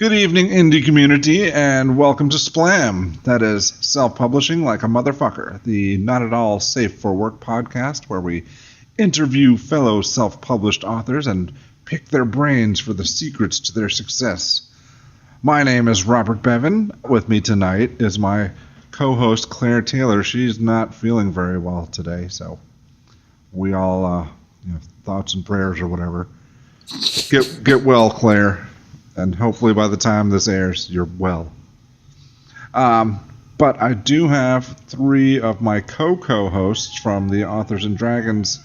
Good evening, indie community, and welcome to Splam. That is self-publishing like a motherfucker, the not at all safe for work podcast where we interview fellow self-published authors and pick their brains for the secrets to their success. My name is Robert Bevan. With me tonight is my co-host Claire Taylor. She's not feeling very well today, so we all, thoughts and prayers or whatever. Get well, Claire. And hopefully by the time this airs, you're well. But I do have three of my co-hosts from the Authors and Dragons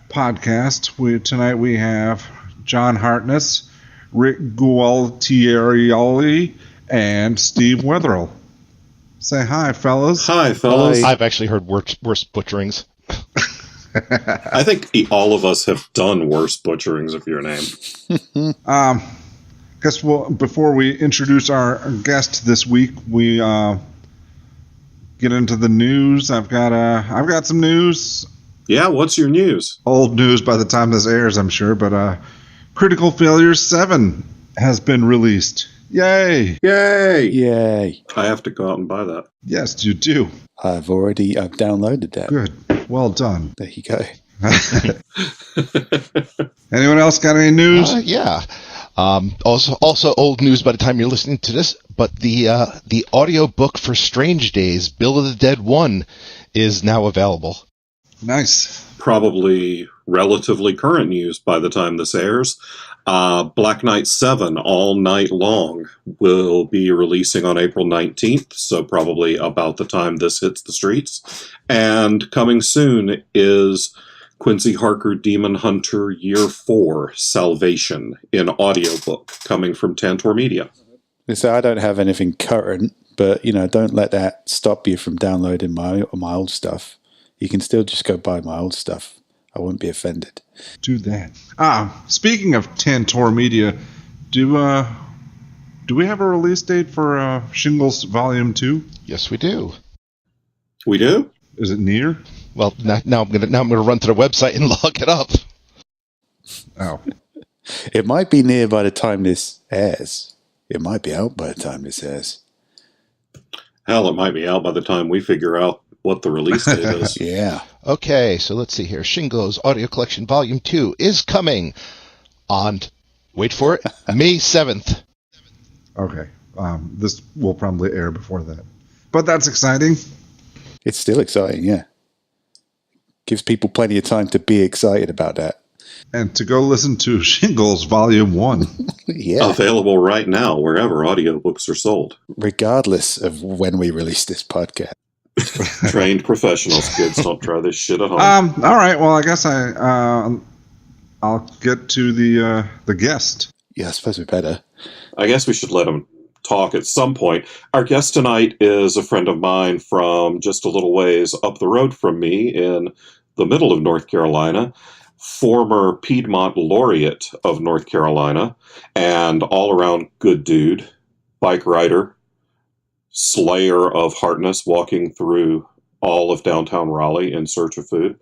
podcast. Tonight we have John Hartness, Rick Gualtieri, and Steve Wetherill. Say hi, fellas. Hi, fellas. I've actually heard worse butcherings. I think all of us have done worse butcherings of your name. Guess before we introduce our guest this week, we get into the news. I've got some news. Yeah, what's your news? Old news by the time this airs, I'm sure. But Critical Failure 7 has been released. Yay! Yay! Yay! I have to go out and buy that. Yes, you do. I've downloaded that. Good. Well done. There you go. Anyone else got any news? Yeah. Also old news by the time you're listening to this, but the audio book for Strange Days, Bill of the Dead 1, is now available. Nice. Probably relatively current news by the time this airs. Black Knight 7, All Night Long, will be releasing on April 19th, so probably about the time this hits the streets. And coming soon is Quincy Harker Demon Hunter Year 4, Salvation, in audiobook, coming from Tantor Media. So I don't have anything current, but, don't let that stop you from downloading my old stuff. You can still just go buy my old stuff. I won't be offended. Do that. Speaking of Tantor Media, do we have a release date for Shingles Volume 2? Yes, we do. We do? Is it near? Well, now I'm gonna run to the website and look it up. Oh, it might be near by the time this airs. It might be out by the time this airs. Hell, it might be out by the time we figure out what the release date is. Yeah. Okay, so let's see here. Shingo's Audio Collection Volume 2 is coming on, wait for it, May 7th. Okay. This will probably air before that. But that's exciting. It's still exciting, yeah. Gives people plenty of time to be excited about that. And to go listen to Shingles Volume 1. Yeah. Available right now wherever audiobooks are sold. Regardless of when we release this podcast. Trained professionals, kids. Don't try this shit at home. All right. Well, I guess I'll get to the guest. Yeah, I suppose we better. I guess we should let him talk at some point. Our guest tonight is a friend of mine from just a little ways up the road from me in the middle of North Carolina, former Piedmont laureate of North Carolina, and all-around good dude, bike rider, slayer of Hartness, walking through all of downtown Raleigh in search of food,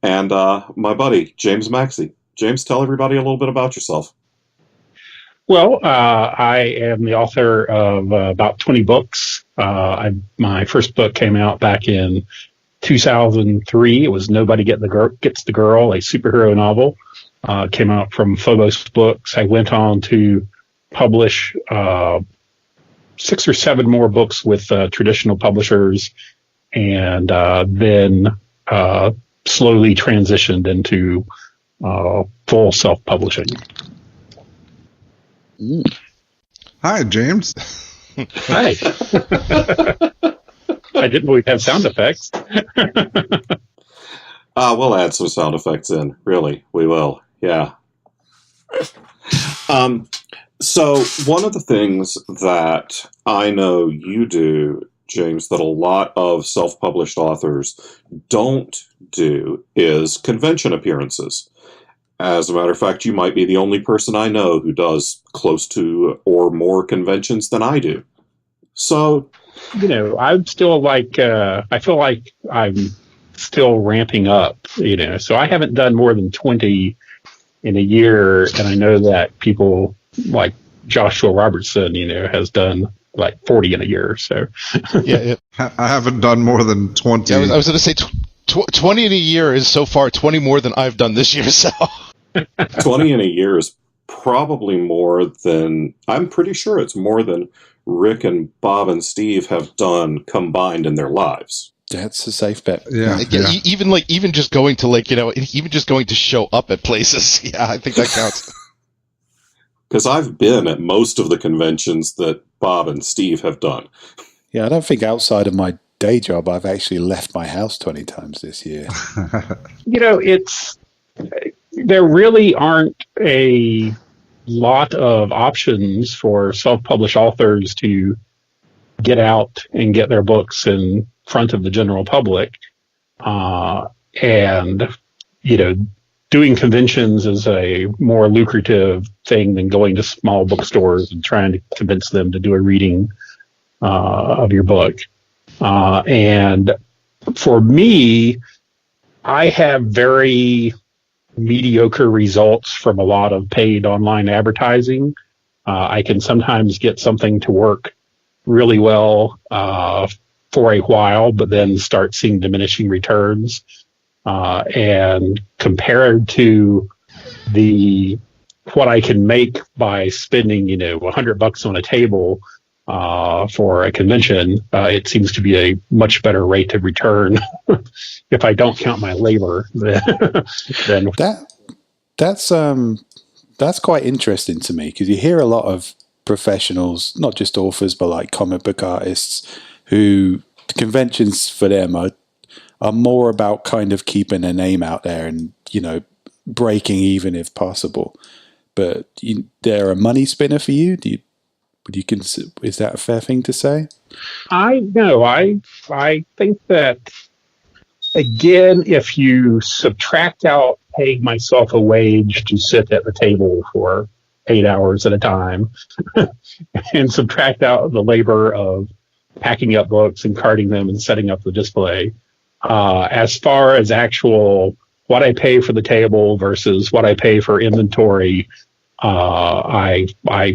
and my buddy, James Maxey. James, tell everybody a little bit about yourself. Well, I am the author of about 20 books. My first book came out back in 2003. It was Nobody Gets the Girl, a superhero novel. Came out from Phobos Books. I went on to publish 6 or 7 more books with traditional publishers, and then slowly transitioned into full self-publishing. Hi, James. Hi. I didn't know we'd have sound effects. We'll add some sound effects in. Really, we will. Yeah. So one of the things that I know you do, James, that a lot of self-published authors don't do is convention appearances. As a matter of fact, you might be the only person I know who does close to or more conventions than I do. So, I'm still I feel like I'm still ramping up, so I haven't done more than 20 in a year. And I know that people Joshua Robertson, has done like 40 in a year. So Yeah, I haven't done more than 20. I was going to say 20 in a year is so far 20 more than I've done this year. So 20 in a year is probably more than, I'm pretty sure it's more than Rick and Bob and Steve have done combined in their lives. That's a safe bet. Yeah. even just going to even just going to show up at places. Yeah, I think that counts. Because I've been at most of the conventions that Bob and Steve have done. Yeah, I don't think outside of my day job I've actually left my house 20 times this year. There really aren't a lot of options for self-published authors to get out and get their books in front of the general public. And doing conventions is a more lucrative thing than going to small bookstores and trying to convince them to do a reading of your book. And for me, I have very mediocre results from a lot of paid online advertising. I can sometimes get something to work really well for a while, but then start seeing diminishing returns. And compared to what I can make by spending, $100 on a table for a convention, it seems to be a much better rate of return if I don't count my labor. Then that's quite interesting to me, because you hear a lot of professionals, not just authors, but like comic book artists, who conventions for them are more about kind of keeping their name out there and, breaking even if possible. But they're a money spinner for you. Is that a fair thing to say? I think that, again, if you subtract out paying myself a wage to sit at the table for 8 hours at a time and subtract out the labor of packing up books and carting them and setting up the display, as far as actual what I pay for the table versus what I pay for inventory, I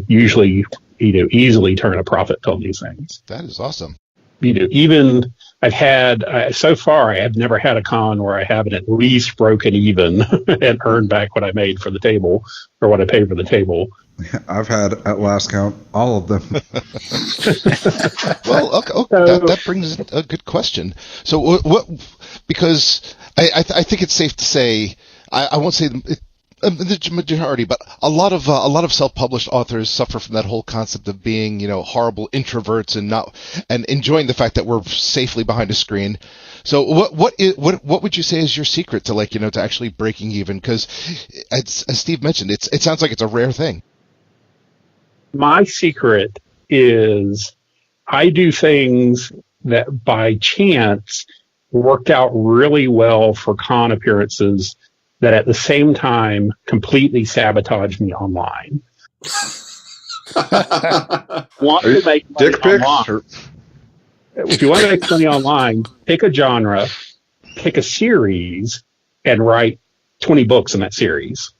usually easily turn a profit on these things. That is awesome. Even I've had so far, I have never had a con where I haven't at least broken even and earned back what I made for the table or what I paid for the table. I've had, at last count, all of them. Well, okay, that brings a good question. So what? Because I think it's safe to say, I won't say the majority, but a lot of self-published authors suffer from that whole concept of being, horrible introverts and enjoying the fact that we're safely behind a screen. So what would you say is your secret to to actually breaking even? Because as Steve mentioned, it sounds like it's a rare thing. My secret is I do things that by chance worked out really well for con appearances that at the same time completely sabotage me online. Want to make money Dick pics? online. If you want to make money online, pick a genre, pick a series, and write 20 books in that series.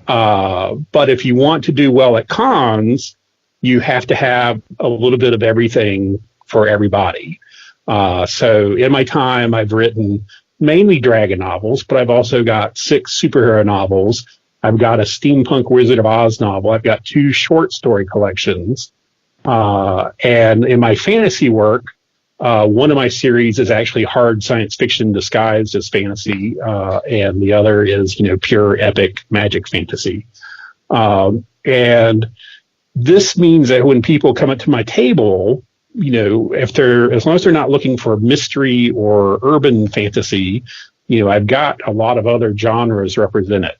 But if you want to do well at cons, you have to have a little bit of everything for everybody. So in my time, I've written mainly dragon novels, but I've also got 6 superhero novels. I've got a steampunk Wizard of Oz novel. I've got 2 short story collections. And in my fantasy work, one of my series is actually hard science fiction disguised as fantasy, and the other is, pure epic magic fantasy. And this means that when people come up to my table, as long as they're not looking for mystery or urban fantasy, I've got a lot of other genres represented.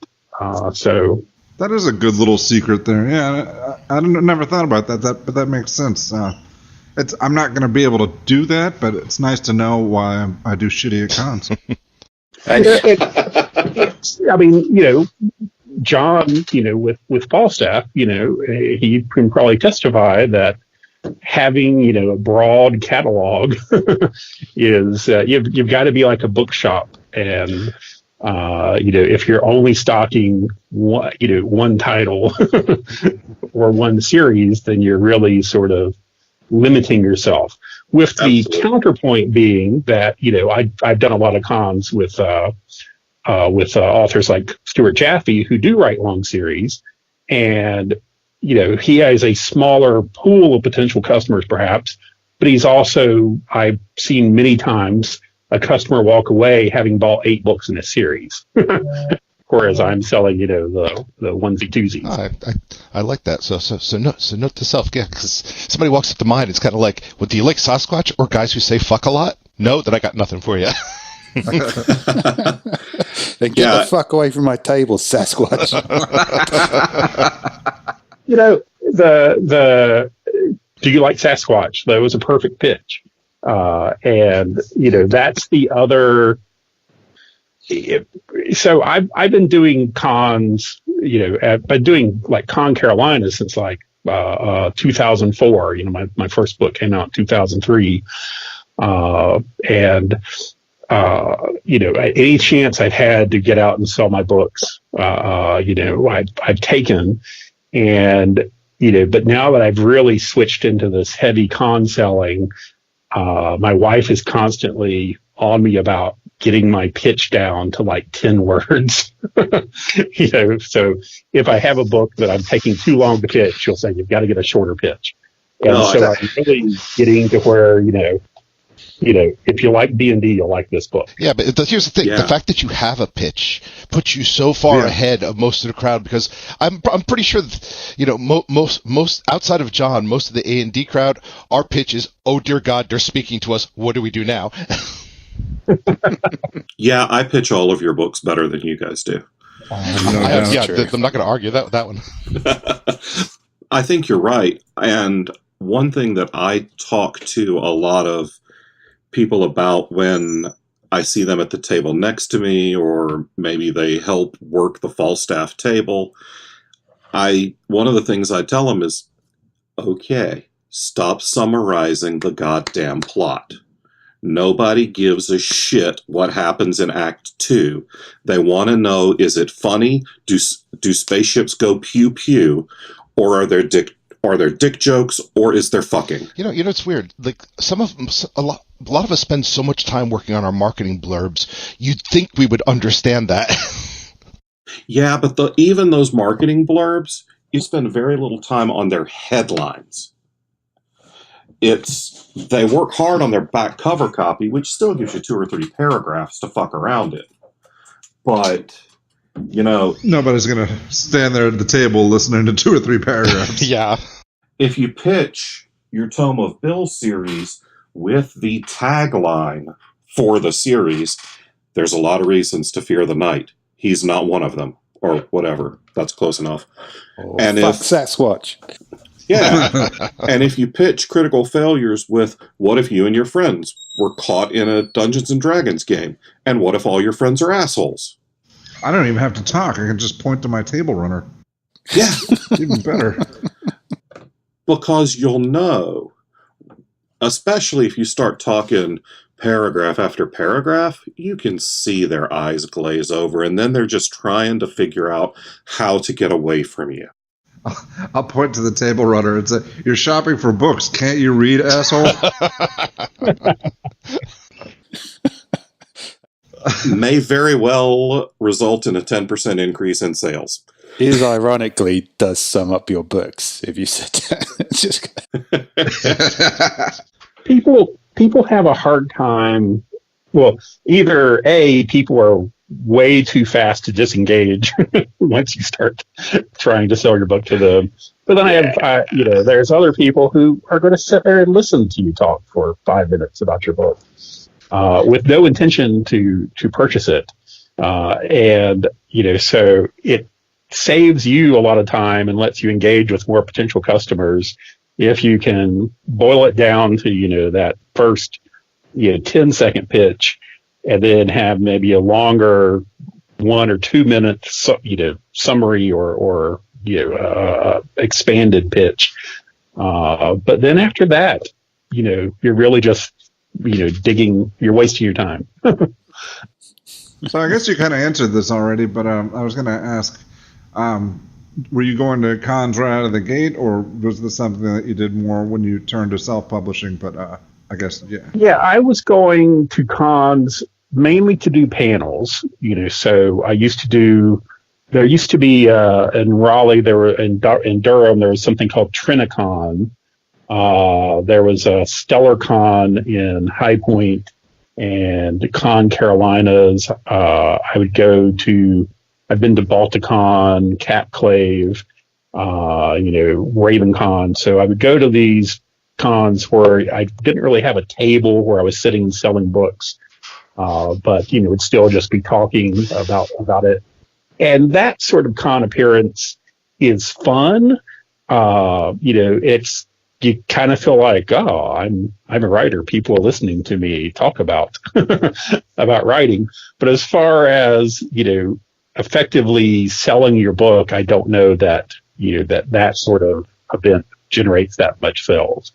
So that is a good little secret there. Yeah, I never thought about that. But that makes sense. I'm not going to be able to do that, but it's nice to know why I do shitty at cons. John, with Falstaff, he can probably testify that having, a broad catalog is, you've got to be like a bookshop. And If you're only stocking one title or one series, then you're really sort of limiting yourself. With the counterpoint being that, I've done a lot of cons with authors like Stuart Jaffe who do write long series, and he has a smaller pool of potential customers perhaps, but he's also, I've seen many times a customer walk away having bought 8 books in a series, whereas I'm selling the onesie twosies. I like that. So note to self, yeah, because somebody walks up to mine, it's kind of like, well, do you like Sasquatch or guys who say fuck a lot? No, then I got nothing for you. Then get the fuck away from my table, Sasquatch. The do you like Sasquatch? That was a perfect pitch. And that's the other. So I've been doing cons, I've been doing like Con Carolina since like 2004. My first book came out in 2003. Any chance I've had to get out and sell my books, I've taken. And, but now that I've really switched into this heavy con selling, my wife is constantly on me about getting my pitch down to like 10 words. So if I have a book that I'm taking too long to pitch, she'll say, you've got to get a shorter pitch. And I'm really getting to where, if you like D&D, you'll like this book. Yeah, but here's the thing. Yeah. The fact that you have a pitch puts you so far ahead of most of the crowd, because I'm pretty sure that, most outside of John, most of the A&D crowd, our pitch is, oh, dear God, they're speaking to us. What do we do now? Yeah, I pitch all of your books better than you guys do. I'm not going to argue that one. I think you're right. And one thing that I talk to a lot of people about when I see them at the table next to me, or maybe they help work the Falstaff table, one of the things I tell them is, okay, stop summarizing the goddamn plot. Nobody gives a shit what happens in Act 2. They want to know, is it funny? Do spaceships go pew pew? Or are there dick jokes, or is there fucking? It's weird. Like a lot of us spend so much time working on our marketing blurbs. You'd think we would understand that. Yeah, but even those marketing blurbs, you spend very little time on their headlines. They work hard on their back cover copy, which still gives you 2 or 3 paragraphs to fuck around it. But, nobody's going to stand there at the table listening to 2 or 3 paragraphs. Yeah. If you pitch your Tome of Bill series with the tagline for the series, there's a lot of reasons to fear the knight. He's not one of them, or whatever. That's close enough. Oh, and fuck Sasquatch. Yeah. And if you pitch Critical Failures with, what if you and your friends were caught in a Dungeons and Dragons game? And what if all your friends are assholes? I don't even have to talk. I can just point to my table runner. Yeah. Even better. Because you'll know, especially if you start talking paragraph after paragraph, you can see their eyes glaze over, and then they're just trying to figure out how to get away from you. I'll point to the table runner and say, you're shopping for books. Can't you read, asshole? May very well result in a 10% increase in sales. It ironically does sum up your books if you said that. People have a hard time. Well, either A, people are way too fast to disengage once you start trying to sell your book to them. But then there's other people who are going to sit there and listen to you talk for 5 minutes about your book with no intention to purchase it. So it saves you a lot of time and lets you engage with more potential customers if you can boil it down to, that first 10-second pitch, and then have maybe a longer 1 or 2 minute, summary or expanded pitch. But then after that, you're really just, you're wasting your time. So I guess you kind of answered this already, but I was going to ask, were you going to cons right out of the gate, or was this something that you did more when you turned to self-publishing? But I guess, yeah. Yeah, I was going to cons mainly to do panels. So I used to do. There used to be in Raleigh. There were in Durham. There was something called Trinicon. There was a StellarCon in High Point and Con Carolinas. I've been to Balticon, Capclave, RavenCon. So I would go to these cons where I didn't really have a table where I was sitting and selling books, but would still just be talking about it. And that sort of con appearance is fun. It's, you kind of feel like, oh, I'm a writer. People are listening to me talk about about writing. But as far as effectively selling your book, I don't know that that sort of event generates that much sales.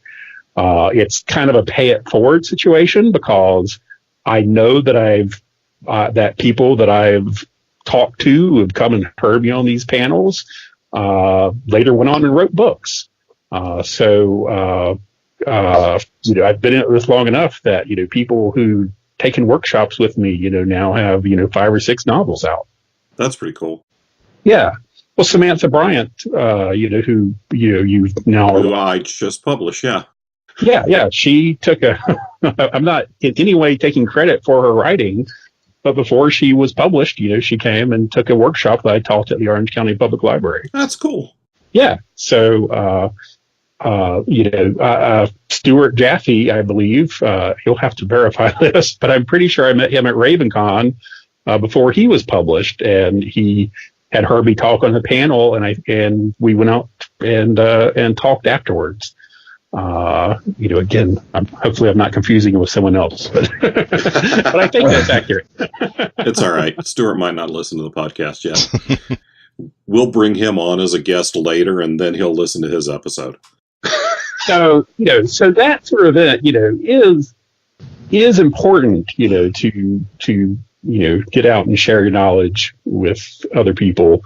It's kind of a pay it forward situation, because I know that that people that I've talked to who have come and heard me on these panels later went on and wrote books. I've been in this long enough that people who taken workshops with me now have 5 or 6 novels out. That's pretty cool. Yeah. Well, Samantha Bryant, who you now who I just published, yeah. Yeah. She took I'm not in any way taking credit for her writing, but before she was published, she came and took a workshop that I taught at the Orange County Public Library. That's cool. Yeah. So, Stuart Jaffe, I believe, he'll have to verify this, but I'm pretty sure I met him at RavenCon before he was published, and he had heard me talk on the panel, and we went out and talked afterwards. Again, hopefully I'm not confusing it with someone else, but but I think that's accurate. It's all right. Stuart might not listen to the podcast yet. We'll bring him on as a guest later, and then he'll listen to his episode. So that sort of event, is important, to get out and share your knowledge with other people.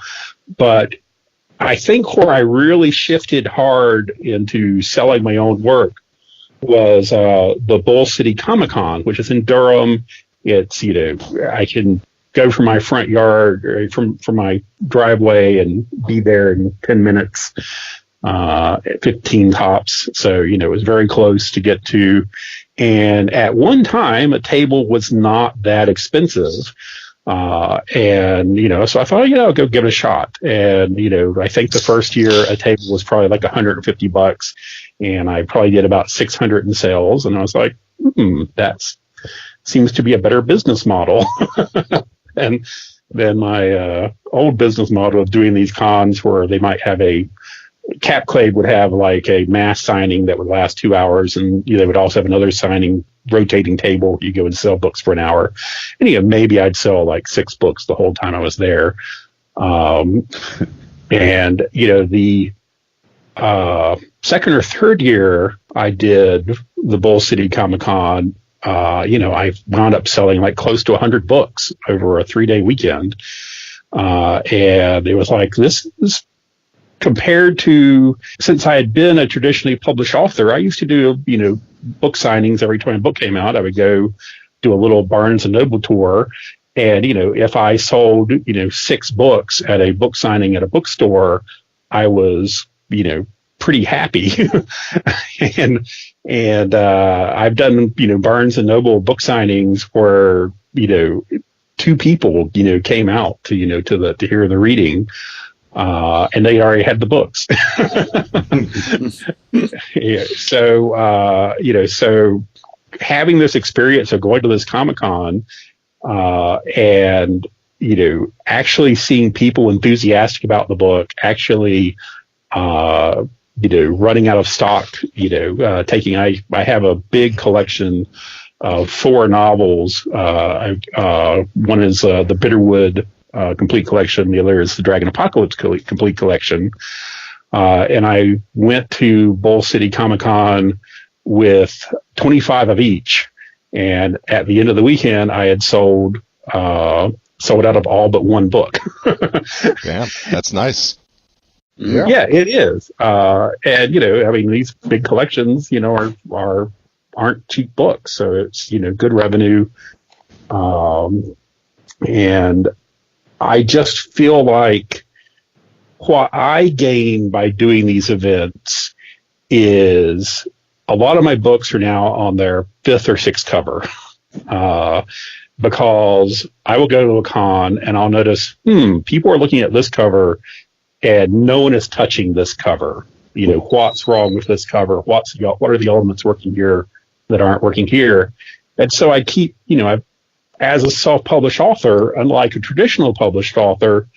But I think where I really shifted hard into selling my own work was the Bull City Comic-Con, which is in Durham. It's, I can go from my front yard, or from my driveway, and be there in 10 minutes, 15 tops. So, it was very close to get to. And at one time, a table was not that expensive. So I thought, I'll go give it a shot. And, I think the first year a table was probably like $150, and I probably did about 600 in sales. And I was like, that seems to be a better business model. And then my old business model of doing these cons where they might have Capclave would have like a mass signing that would last 2 hours, and they would also have another signing rotating table. You go and sell books for an hour, and maybe I'd sell like 6 books the whole time I was there. The second or third year I did the Bull City Comic-Con, I wound up selling like close to 100 books over a 3-day weekend. And it was like this compared to, since I had been a traditionally published author, I used to do, book signings every time a book came out. I would go do a little Barnes and Noble tour. And, if I sold, 6 books at a book signing at a bookstore, I was, pretty happy. and I've done, Barnes and Noble book signings where, 2 people, came out to, to hear the reading. And they already had the books. Yeah, so having this experience of going to this Comic-Con, and, actually seeing people enthusiastic about the book, actually, running out of stock, I have a big collection of 4 novels. One is the Bitterwood complete collection. The other is the Dragon Apocalypse complete collection. And I went to Bull City Comic-Con with 25 of each. And at the end of the weekend, I had sold sold out of all but one book. Damn, that's nice. Yeah, it is. And I mean, these big collections, aren't cheap books, so it's good revenue. And I just feel like what I gain by doing these events is a lot of my books are now on their fifth or sixth cover. Because I will go to a con and I'll notice, people are looking at this cover and no one is touching this cover. What's wrong with this cover? What are the elements working here that aren't working here? And so I keep, as a self-published author, unlike a traditional published author,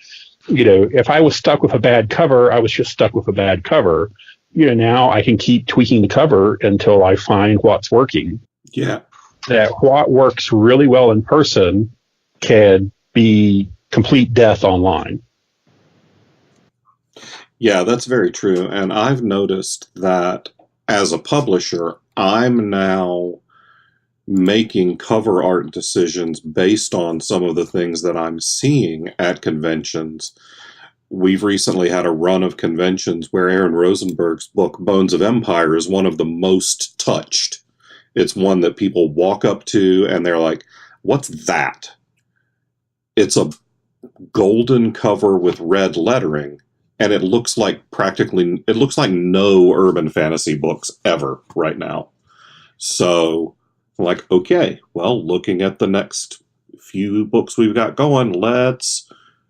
if I was stuck with a bad cover, I was just stuck with a bad cover. Now I can keep tweaking the cover until I find what's working. Yeah. That what works really well in person can be complete death online. Yeah, that's very true. And I've noticed that as a publisher, I'm now making cover art decisions based on some of the things that I'm seeing at conventions. We've recently had a run of conventions where Aaron Rosenberg's book, Bones of Empire, is one of the most touched. It's one that people walk up to and they're like, what's that? It's a golden cover with red lettering, and it looks like no urban fantasy books ever right now. So, like, okay, well, looking at the next few books we've got going, let's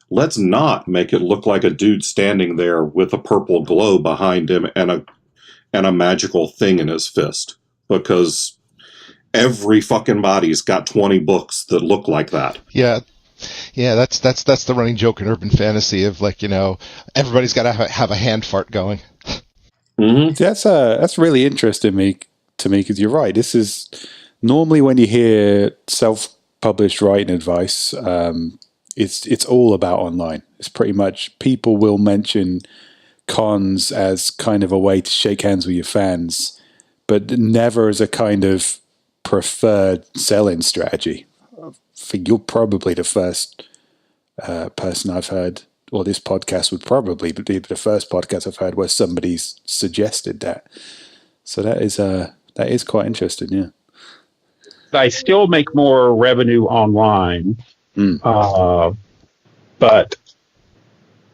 not make it look like a dude standing there with a purple glow behind him and a magical thing in his fist, because every fucking body's got 20 books that look like that. Yeah, that's the running joke in urban fantasy of everybody's got to have a hand fart going. Mm-hmm. That's really interesting to me because you're right. This is normally when you hear self-published writing advice, it's all about online. It's pretty much people will mention cons as kind of a way to shake hands with your fans, but never as a kind of preferred selling strategy. I think you're probably the first person I've heard, or this podcast would probably be the first podcast I've heard where somebody's suggested that. So that is quite interesting, yeah. I still make more revenue online, but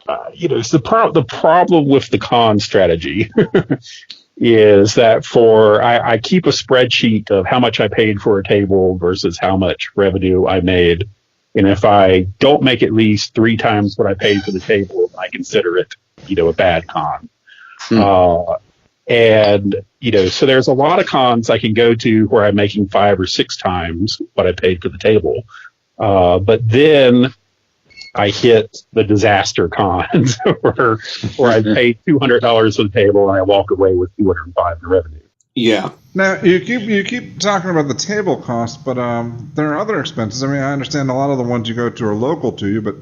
it's the problem with the con strategy is that I keep a spreadsheet of how much I paid for a table versus how much revenue I made. And if I don't make at least 3 times what I paid for the table, I consider it, a bad con. And, so there's a lot of cons I can go to where I'm making 5 or 6 times what I paid for the table. But then I hit the disaster cons where I pay $200 for the table and I walk away with $205 in revenue. Yeah. Now you keep talking about the table cost, but there are other expenses. I mean, I understand a lot of the ones you go to are local to you, but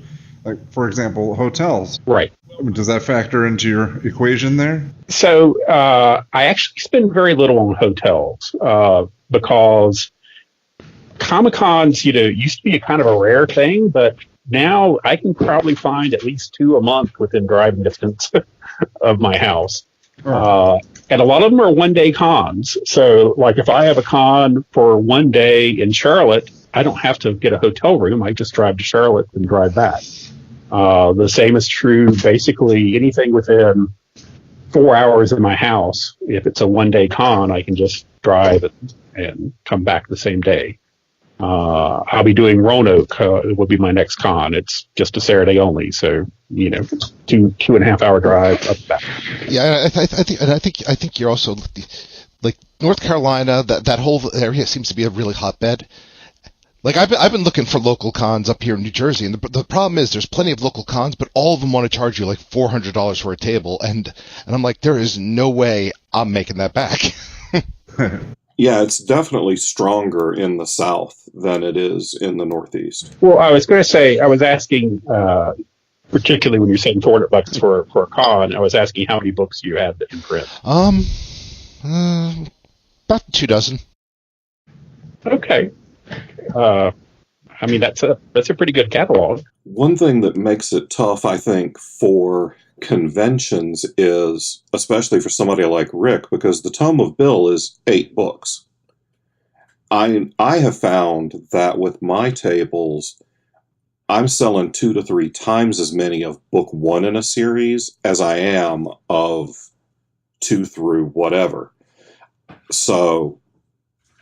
like for example, hotels. Right. I mean, does that factor into your equation there? So I actually spend very little on hotels because Comic-Cons, used to be a kind of a rare thing, but now I can probably find at least 2 a month within driving distance of my house. And a lot of them are one-day cons. So, like, if I have a con for one day in Charlotte, I don't have to get a hotel room. I just drive to Charlotte and drive back. The same is true, basically, anything within 4 hours of my house. If it's a one-day con, I can just drive and come back the same day. I'll be doing Roanoke. It would be my next con. It's just a Saturday only, so 2.5 hour drive up back. Yeah, I think you're also like North Carolina. That whole area seems to be a really hotbed. Like I've been looking for local cons up here in New Jersey, and the problem is there's plenty of local cons, but all of them want to charge you like $400 for a table, and I'm like, there is no way I'm making that back. Yeah, it's definitely stronger in the South than it is in the Northeast. Well, I was going to say, I was asking, particularly when you're saying $400 for a con, I was asking how many books you had in print. About 2 dozen. Okay. I mean, that's a pretty good catalog. One thing that makes it tough, I think, for conventions is, especially for somebody like Rick, because the Tome of Bill is 8 books. I have found that with my tables, I'm selling 2 to 3 times as many of book 1 in a series as I am of 2 through whatever. So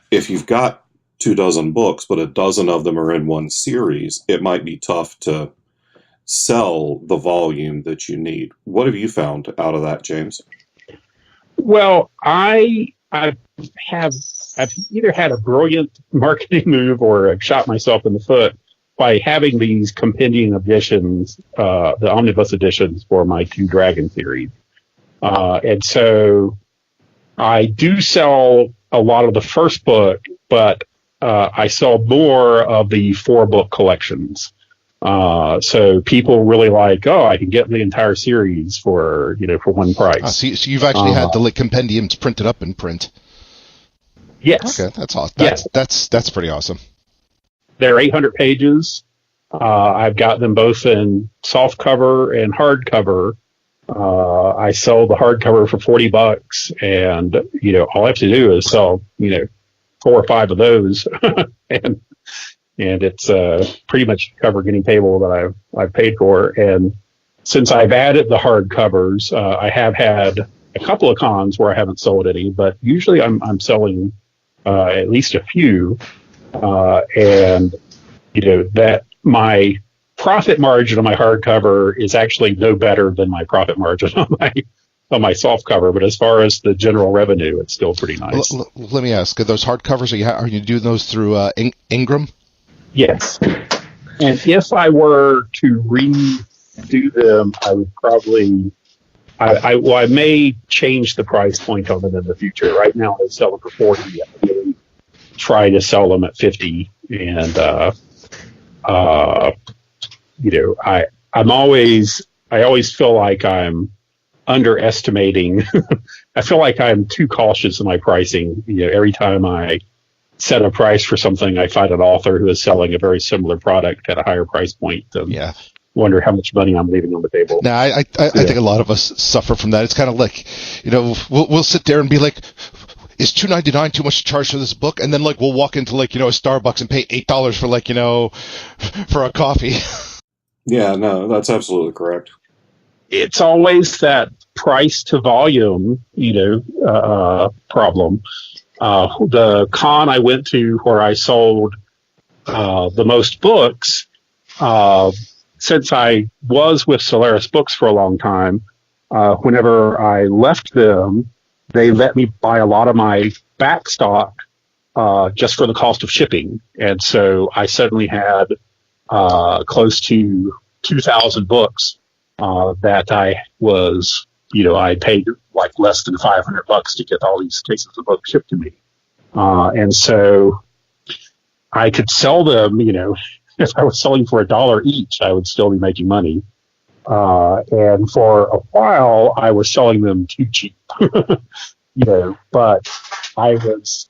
if you've got 24 books, but a dozen of them are in one series, it might be tough to sell the volume that you need. What have you found out of that, James? Well, I've either had a brilliant marketing move or I've shot myself in the foot by having these compendium editions, the omnibus editions for my 2 Dragon series. And so I do sell a lot of the first book, but I sell more of the 4-book collections. So people really like, I can get the entire series for one price. So you've actually had the compendiums printed up in print. Yes. Okay, that's awesome. Yes. That's pretty awesome. They're 800 pages. I've got them both in softcover and hardcover. I sell the hardcover for $40, and all I have to do is sell 4 or 5 of those, and it's pretty much cover getting table that I've paid for. And since I've added the hardcovers, I have had a couple of cons where I haven't sold any, but usually I'm selling at least a few, and that my profit margin on my hardcover is actually no better than my profit margin on my soft cover. But as far as the general revenue, it's still pretty nice. Let me ask: are those hardcovers? Are you doing those through Ingram? Yes. And if I were to redo them, I would probably. I may change the price point on them in the future. Right now, I sell them for 40. I really try to sell them at 50, and I always feel like I'm underestimating. I feel like I'm too cautious in my pricing. Every time I set a price for something, I find an author who is selling a very similar product at a higher price point. Yeah. Wonder how much money I'm leaving on the table. Now, I think a lot of us suffer from that. It's kind of like, we'll sit there and be like, is $2.99 too much to charge for this book? And then we'll walk into a Starbucks and pay $8 for for a coffee. Yeah, no, that's absolutely correct. It's always that price to volume, problem. The con I went to where I sold the most books, since I was with Solaris Books for a long time, whenever I left them, they let me buy a lot of my back stock just for the cost of shipping. And so I suddenly had close to 2,000 books that I was, I paid less than $500 to get all these cases of books shipped to me. And so I could sell them, if I was selling for $1 each, I would still be making money. And for a while, I was selling them too cheap, but I was,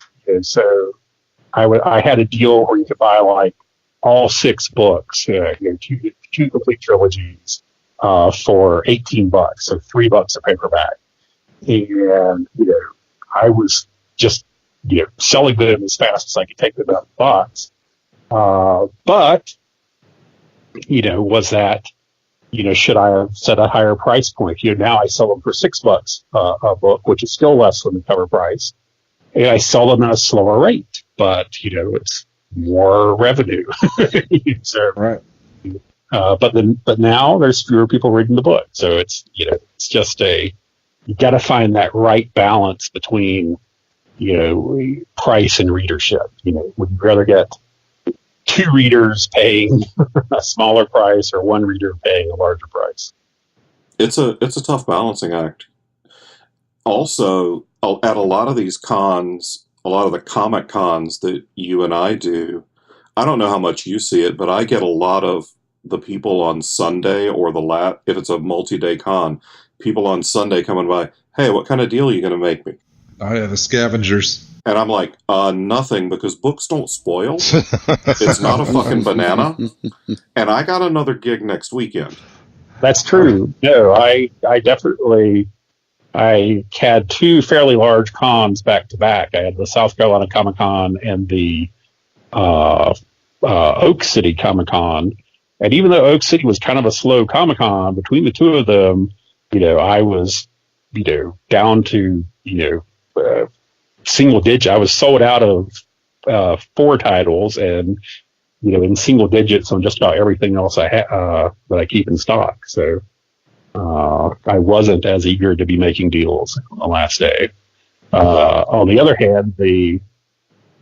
I had a deal where you could buy all 6 books, two complete trilogies, for $18, so $3 a paperback. And, I was just, selling them as fast as I could take them out of the box. But, was that, should I have set a higher price point? Now I sell them for $6 a book, which is still less than the cover price. And I sell them at a slower rate, but, it's more revenue. So, right. But now there's fewer people reading the book. So it's, it's just you got to find that right balance between, price and readership. Would you rather get 2 readers paying a smaller price or 1 reader paying a larger price? It's a tough balancing act. Also, at a lot of these cons, a lot of the comic cons that you and I do, I don't know how much you see it, but I get a lot of the people on Sunday or if it's a multi-day con, people on Sunday coming by, hey, what kind of deal are you going to make me? Oh, yeah, the scavengers. And I'm like, nothing, because books don't spoil. It's not a fucking banana. And I got another gig next weekend. That's true. No, I definitely, I had two fairly large cons back to back. I had the South Carolina Comic Con and the Oak City Comic Con. And even though Oak City was kind of a slow Comic Con, between the two of them, I was, down to, single digit. I was sold out of 4 titles, and in single digits on just about everything else that I keep in stock. So I wasn't as eager to be making deals on the last day. On the other hand, the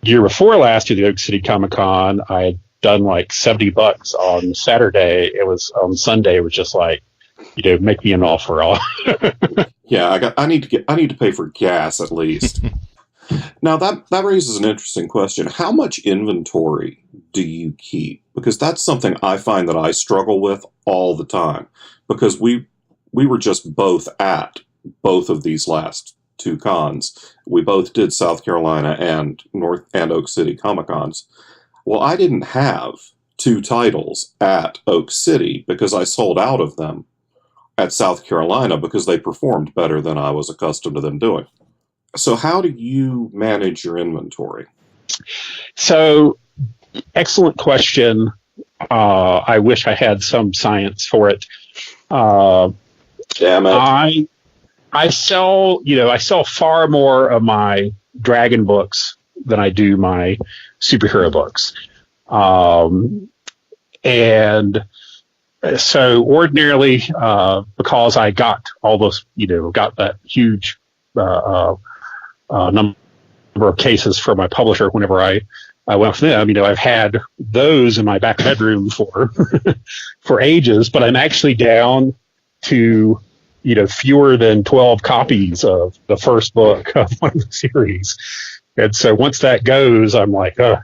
year before last year, the Oak City Comic Con, I had done like $70 on Saturday. It was on Sunday. It was just like, make me an offer. Yeah, I need to pay for gas at least. Now that raises an interesting question. How much inventory do you keep? Because that's something I find that I struggle with all the time. Because we were just both at both of these last 2 cons. We both did South Carolina and Oak City Comic Cons. Well, I didn't have 2 titles at Oak City because I sold out of them at South Carolina because they performed better than I was accustomed to them doing. So how do you manage your inventory? So, excellent question. I wish I had some science for it. Damn it. I sell far more of my Dragon books than I do my superhero books. And so ordinarily, because I got all those, got that huge number of cases for my publisher whenever I went with them, I've had those in my back bedroom for for ages, but I'm actually down to fewer than 12 copies of the first book of one of the series. And so once that goes, I'm like, I'm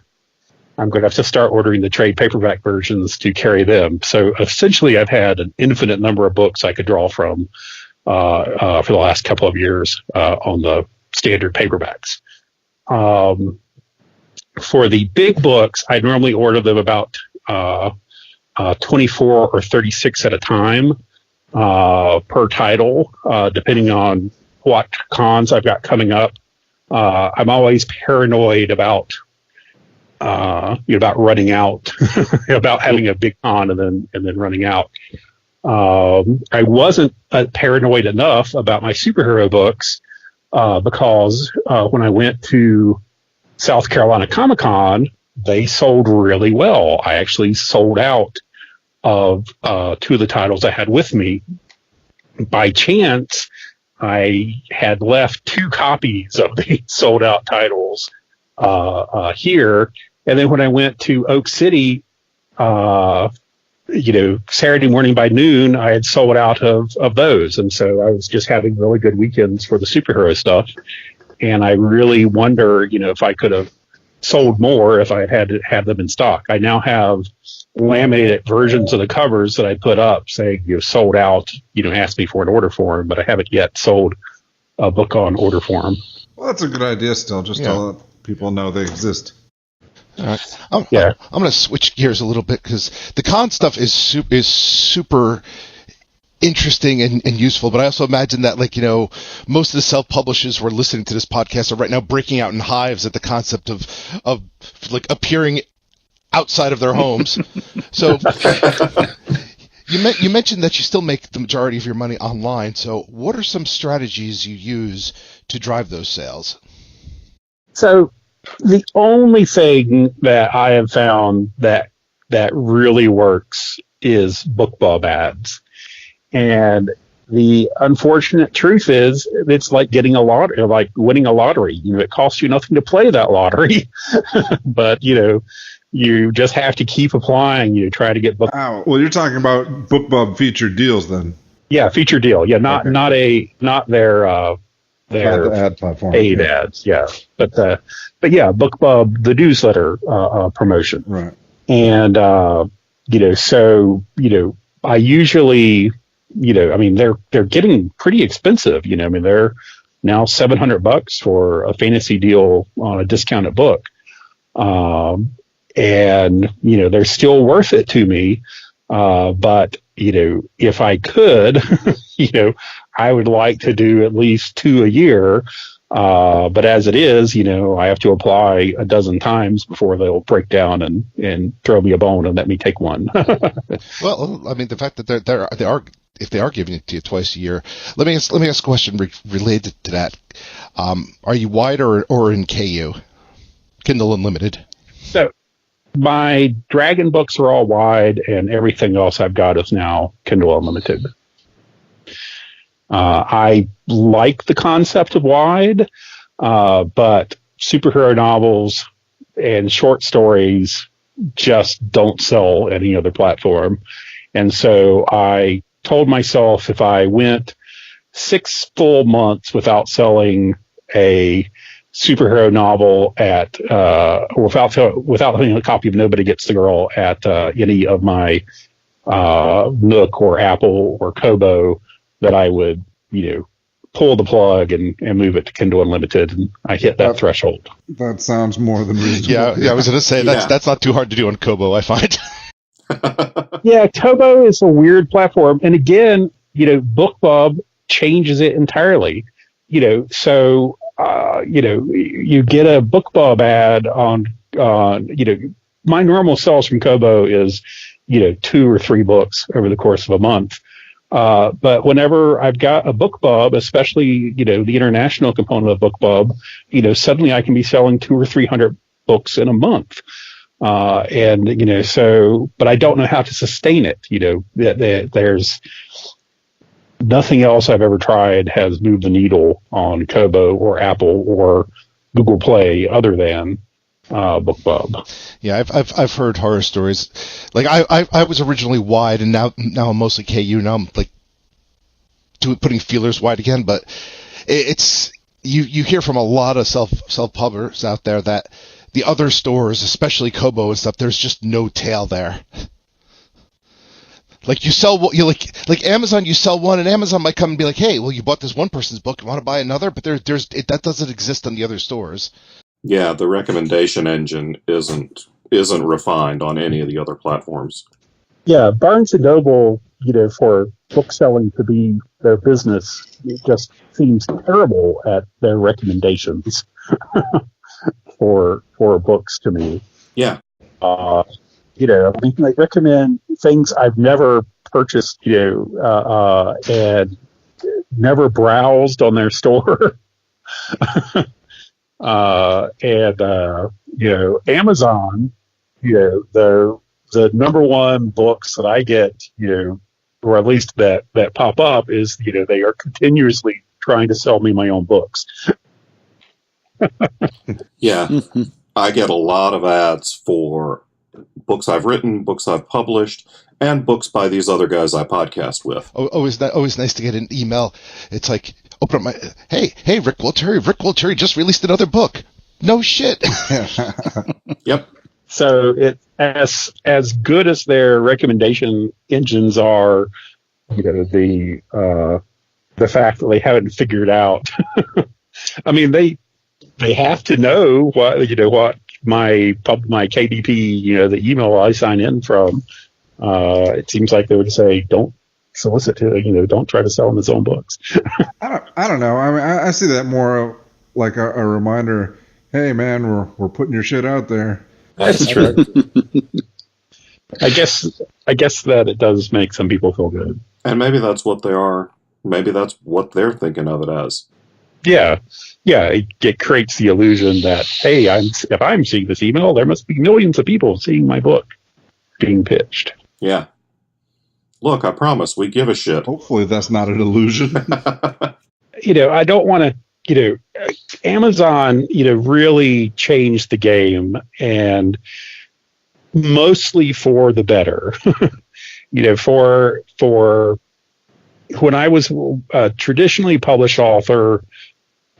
going to have to start ordering the trade paperback versions to carry them. So essentially, I've had an infinite number of books I could draw from for the last couple of years on the standard paperbacks. For the big books, I normally order them about 24 or 36 at a time per title, depending on what cons I've got coming up. I'm always paranoid about running out, about having a big con and then running out. I wasn't paranoid enough about my superhero books because when I went to South Carolina Comic Con, they sold really well. I actually sold out of 2 of the titles I had with me. By chance, I had left 2 copies of the sold out titles here. And then when I went to Oak City, Saturday morning by noon, I had sold out of those. And so I was just having really good weekends for the superhero stuff. And I really wonder, if I could have sold more if I had them in stock. I now have laminated versions of the covers that I put up saying, sold out, ask me for an order form, but I haven't yet sold a book on order form. Well, that's a good idea still, just to let people know they exist. I'm going to switch gears a little bit because the con stuff is super interesting and useful, but I also imagine that, most of the self-publishers who are listening to this podcast are right now breaking out in hives at the concept of appearing outside of their homes. So you mentioned that you still make the majority of your money online. So what are some strategies you use to drive those sales? So the only thing that I have found that really works is BookBub ads. And the unfortunate truth is it's like getting a lottery, like winning a lottery. It costs you nothing to play that lottery, but you just have to keep applying. Try to get book. Oh, well, you're talking about BookBub featured deals then. Yeah, feature deal. Yeah, not their the ad platform. Paid ads. Yeah, but yeah, BookBub, the newsletter promotion. Right. And so I usually. They're getting pretty expensive. They're now $700 for a fantasy deal on a discounted book. And, they're still worth it to me. But, if I could, I would like to do at least 2 a year. But as it is, I have to apply a dozen times before they'll break down and throw me a bone and let me take one. Well, I mean, the fact that they are if they are giving it to you twice a year, let me ask a question related to that. Are you wide or in KU? Kindle Unlimited. So my Dragon books are all wide, and everything else I've got is now Kindle Unlimited. I like the concept of wide, but superhero novels and short stories just don't sell any other platform. And so I told myself if I went 6 full months without selling a superhero novel at without having a copy of Nobody Gets the Girl at any of my Nook or Apple or Kobo, that I would pull the plug and move it to Kindle Unlimited, and I hit that threshold. That sounds more than reasonable. Yeah, I was going to say that's not too hard to do on Kobo, I find. Yeah, Kobo is a weird platform, and again, BookBub changes it entirely. So you get a BookBub ad on my normal sales from Kobo is 2 or 3 books over the course of a month. But whenever I've got a BookBub, especially, the international component of BookBub, suddenly I can be selling 200 or 300 books in a month. But I don't know how to sustain it. There's nothing else I've ever tried has moved the needle on Kobo or Apple or Google Play other than BookBub. Yeah, I've heard horror stories. Like I was originally wide, and now I'm mostly KU. Now I'm like putting feelers wide again. But it's you hear from a lot of self publishers out there that the other stores, especially Kobo and stuff, there's just no tail there. Like you sell what you like Amazon, you sell one, and Amazon might come and be like, "Hey, well, you bought this one person's book, you want to buy another?" But that doesn't exist on the other stores. Yeah, the recommendation engine isn't refined on any of the other platforms. Yeah, Barnes and Noble, for book selling to be their business, it just seems terrible at their recommendations for books to me. Yeah. They recommend things I've never purchased, and never browsed on their store. Amazon, the number one books that I get, or at least that pop up is, they are continuously trying to sell me my own books. Yeah. I get a lot of ads for books I've written, books I've published, and books by these other guys I podcast with. Always nice to get an email. It's like, open up my, hey, Rick Walteri just released another book. No shit. Yep. So it's as good as their recommendation engines are, the fact that they haven't figured out. I mean, they have to know what my KDP, the email I sign in from. It seems like they would say, don't solicit to, don't try to sell him his own books. I don't know. I mean, I see that more like a reminder. Hey, man, we're putting your shit out there. That's true. I guess that it does make some people feel good. And maybe that's what they are. Maybe that's what they're thinking of it as. Yeah. It creates the illusion that, hey, if I'm seeing this email, there must be millions of people seeing my book being pitched. Yeah. Look, I promise, we give a shit. Hopefully that's not an illusion. I don't want to, Amazon, really changed the game, and mostly for the better. For when I was a traditionally published author,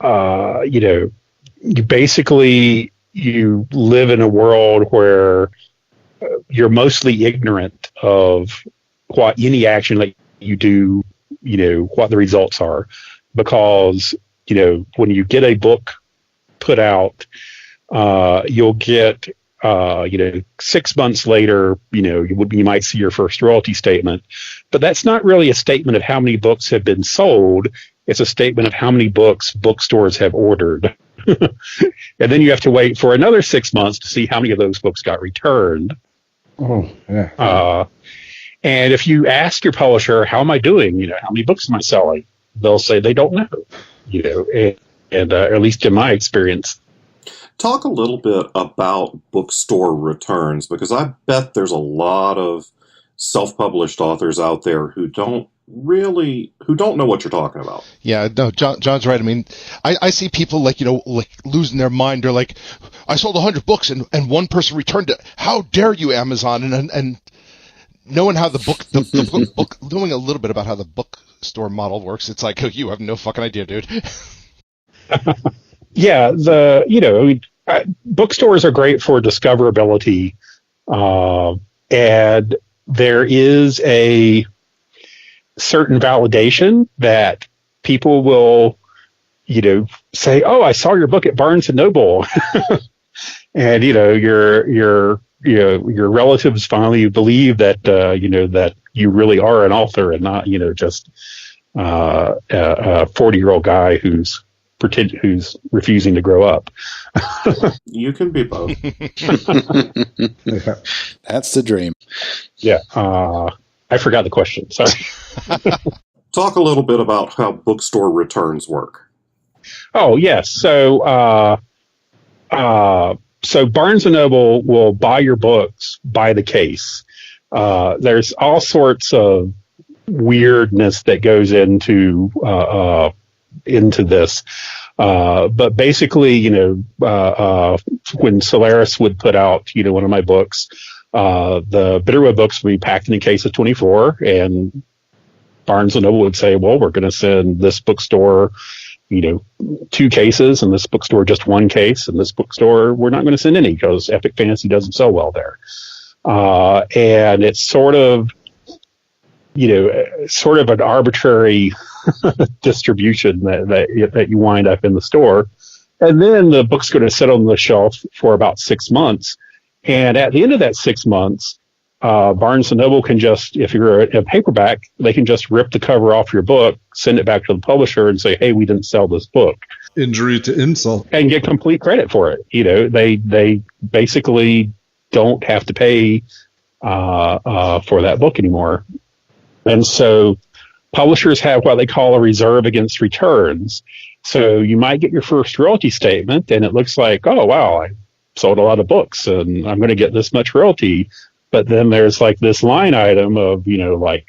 you basically live in a world where you're mostly ignorant of what any action that you do, what the results are, because when you get a book put out, you'll get, 6 months later, you might see your first royalty statement, but that's not really a statement of how many books have been sold. It's a statement of how many books bookstores have ordered. And then you have to wait for another 6 months to see how many of those books got returned. Oh, yeah. And if you ask your publisher, how am I doing? How many books am I selling? They'll say they don't know, and at least in my experience. Talk a little bit about bookstore returns, because I bet there's a lot of self-published authors out there who don't know what you're talking about. Yeah, no, John's right. I mean, I see people like losing their mind. They're like, I sold 100 books and one person returned it. How dare you, Amazon? And knowing how the book, knowing a little bit about how the bookstore model works, it's like, oh, you have no fucking idea, dude. Yeah, bookstores are great for discoverability, and there is a certain validation that people will, say, "Oh, I saw your book at Barnes and Noble," and your relatives finally believe that that you really are an author and not just a 40-year-old guy who's refusing to grow up. You can be both. Yeah. That's the dream. Yeah. I forgot the question. Sorry. Talk a little bit about how bookstore returns work. Oh, yes. So Barnes & Noble will buy your books by the case. There's all sorts of weirdness that goes into this. But basically, when Solaris would put out, one of my books, the Bitterwood books would be packed in a case of 24, and Barnes & Noble would say, well, we're going to send this bookstore, 2 cases, and this bookstore just 1 case, and this bookstore, we're not going to send any because Epic Fantasy doesn't sell well there. And it's sort of an arbitrary distribution that you wind up in the store. And then the book's going to sit on the shelf for about 6 months. And at the end of that 6 months, Barnes & Noble can just, if you're a paperback, they can just rip the cover off your book, send it back to the publisher and say, hey, we didn't sell this book. Injury to insult. And get complete credit for it. They basically don't have to pay for that book anymore. And so publishers have what they call a reserve against returns. So you might get your first royalty statement and it looks like, oh, wow, I sold a lot of books and I'm going to get this much royalty. But then there's like this line item of, like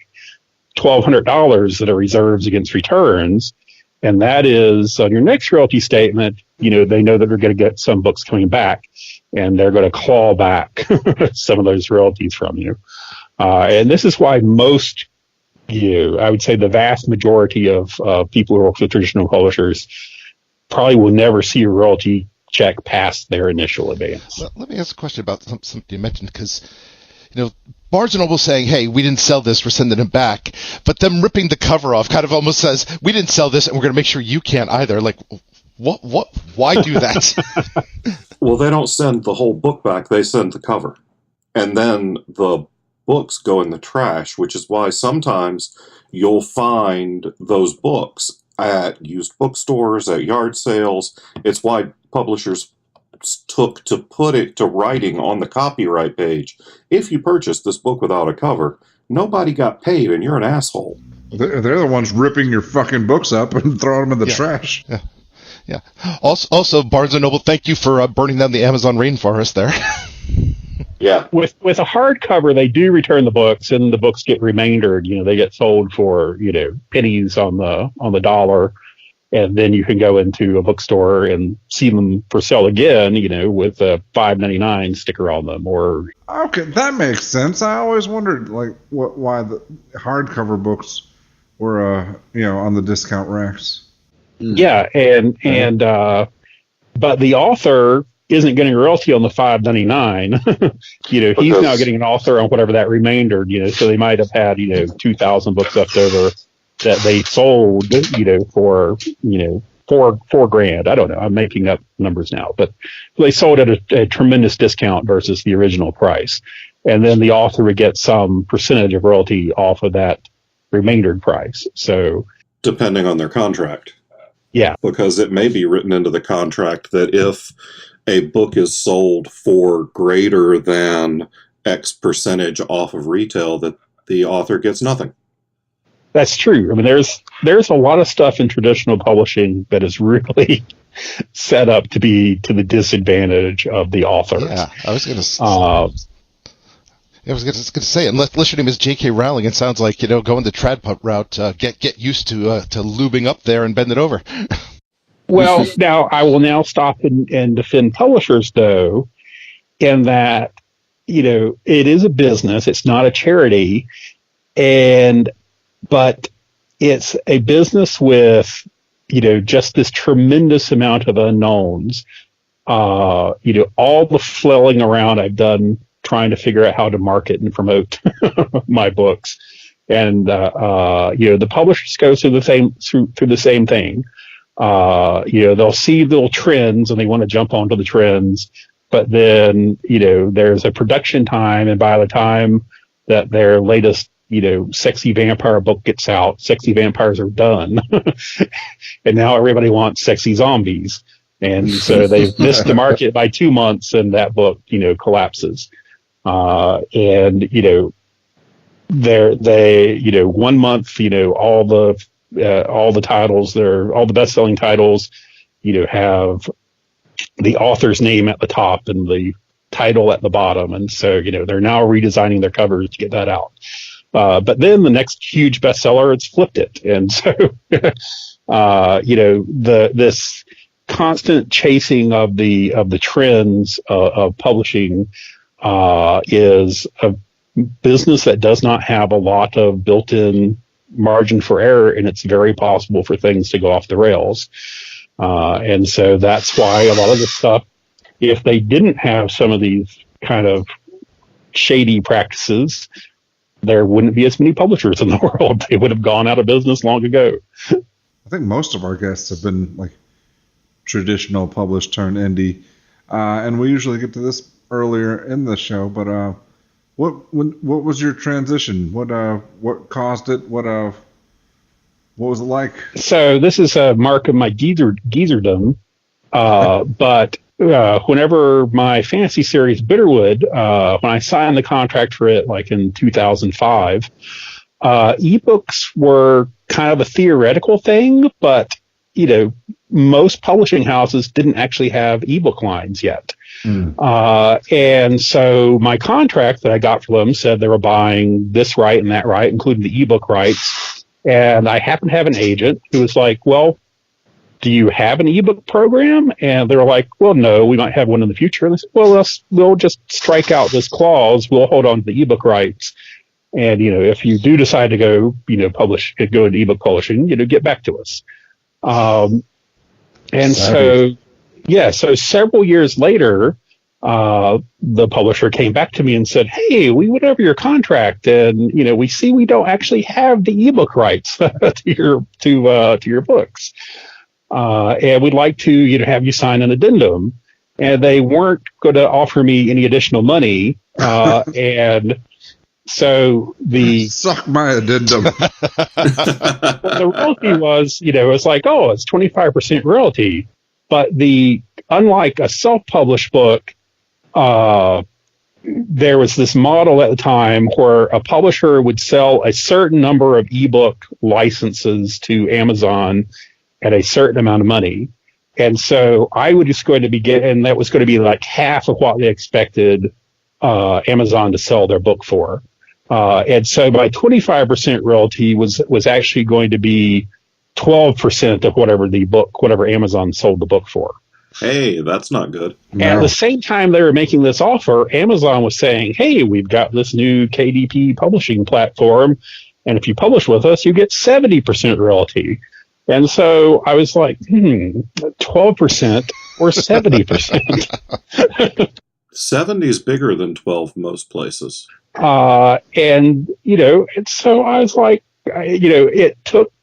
$1,200 that are reserves against returns. And that is on your next royalty statement, they know that they're going to get some books coming back and they're going to claw back some of those royalties from you. And this is why most, I would say the vast majority of people who work with traditional publishers probably will never see a royalty check past their initial advance. Well, let me ask a question about something you mentioned, because Barnes & Noble saying, hey, we didn't sell this, we're sending it back, but them ripping the cover off kind of almost says, we didn't sell this and we're going to make sure you can't either. Like, what, why do that? Well, they don't send the whole book back, they send the cover. And then the books go in the trash, which is why sometimes you'll find those books at used bookstores, at yard sales. It's why publishers took to put it to writing on the copyright page. If you purchase this book without a cover, nobody got paid and you're an asshole. They're the ones ripping your fucking books up and throwing them in the trash. Yeah. Also, Barnes & Noble, thank you for burning down the Amazon rainforest there. Yeah. With a hardcover, they do return the books, and the books get remaindered. They get sold for pennies on the dollar, and then you can go into a bookstore and see them for sale again. With a $5.99 sticker on them. Or okay, that makes sense. I always wondered why the hardcover books were on the discount racks. Yeah, and but the author isn't getting a royalty on the $5.99. He's now getting an author on whatever that remainder. So they might have had 2,000 books left over that they sold for four grand. I don't know. I'm making up numbers now, but they sold at a tremendous discount versus the original price. And then the author would get some percentage of royalty off of that remainder price. So depending on their contract. Yeah. Because it may be written into the contract that if a book is sold for greater than X percentage off of retail, that the author gets nothing. That's true. I mean, there's a lot of stuff in traditional publishing that is really set up to be to the disadvantage of the author. Yeah, I was going to say, unless your name is J.K. Rowling, it sounds like, going the trad route, get used to lubing up there and bend it over. Well, now I will now stop and defend publishers, though, in that, it is a business. It's not a charity. But it's a business with, just this tremendous amount of unknowns. All the flailing around I've done trying to figure out how to market and promote my books. And, the publishers go through the same thing. They'll see little trends and they want to jump onto the trends. But then, there's a production time. And by the time that their latest, sexy vampire book gets out, sexy vampires are done. And now everybody wants sexy zombies. And so they've missed the market by 2 months and that book, collapses. And 1 month, all the titles, all the best-selling titles, have the author's name at the top and the title at the bottom. And so, they're now redesigning their covers to get that out. But then the next huge bestseller, it's flipped it. And so, this constant chasing of the trends of publishing is a business that does not have a lot of built-in margin for error, and it's very possible for things to go off the rails. And so that's why a lot of the stuff, if they didn't have some of these kind of shady practices, there wouldn't be as many publishers in the world. They would have gone out of business long ago. I think most of our guests have been like traditional published turned indie. And we usually get to this earlier in the show, but what was your transition? What caused it? What was it like? So this is a mark of my geezerdom. But whenever my fantasy series Bitterwood, when I signed the contract for it, like in 2005, ebooks were kind of a theoretical thing, but most publishing houses didn't actually have ebook lines yet. And so my contract that I got for them said they were buying this right and that right, including the ebook rights. And I happened to have an agent who was like, well, do you have an ebook program? And they were like, well, no, we might have one in the future. And I said, well, we'll just strike out this clause. We'll hold on to the ebook rights. And, if you do decide to go, go into ebook publishing, get back to us. So several years later, the publisher came back to me and said, hey, we went over your contract and, we see we don't actually have the ebook rights to your books. And we'd like to, have you sign an addendum. And they weren't going to offer me any additional money. And so suck my addendum. The royalty was, it's like, oh, it's 25% royalty. But unlike a self-published book, there was this model at the time where a publisher would sell a certain number of ebook licenses to Amazon at a certain amount of money. And so I was just going to be and that was going to be like half of what they expected Amazon to sell their book for. And so my 25% royalty was actually going to be 12% of whatever Amazon sold the book for. Hey, that's not good. No. And at the same time they were making this offer, Amazon was saying, hey, we've got this new KDP publishing platform, and if you publish with us, you get 70% royalty. And so I was like, 12% or 70%. 70 is bigger than 12 most places. And so I was like, it took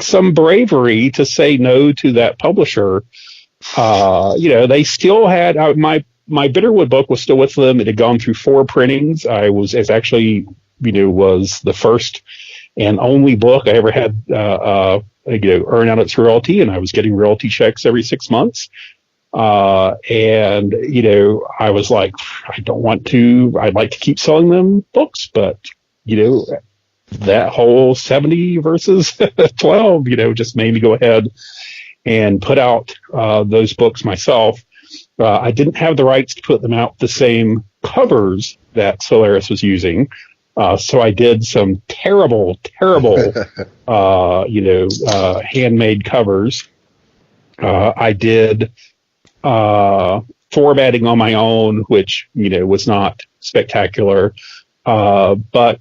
some bravery to say no to that publisher. They still had my Bitterwood book was still with them. It had gone through 4 printings. It's actually, was the first and only book I ever had, earn out its royalty, and I was getting royalty checks every 6 months. I was like, I don't want to. I'd like to keep selling them books, but that whole 70 versus 12, just made me go ahead and put out those books myself. I didn't have the rights to put them out the same covers that Solaris was using. So I did some terrible, handmade covers. I did formatting on my own, which, was not spectacular. But,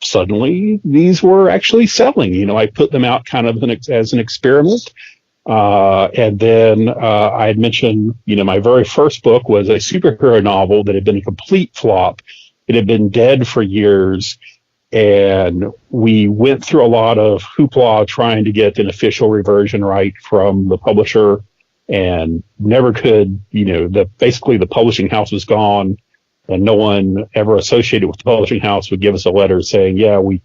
suddenly these were actually selling. I put them out kind of as an experiment. And then I had mentioned, my very first book was a superhero novel that had been a complete flop. It had been dead for years. And we went through a lot of hoopla trying to get an official reversion right from the publisher, and never could. Basically the publishing house was gone, and no one ever associated with the publishing house would give us a letter saying, yeah, we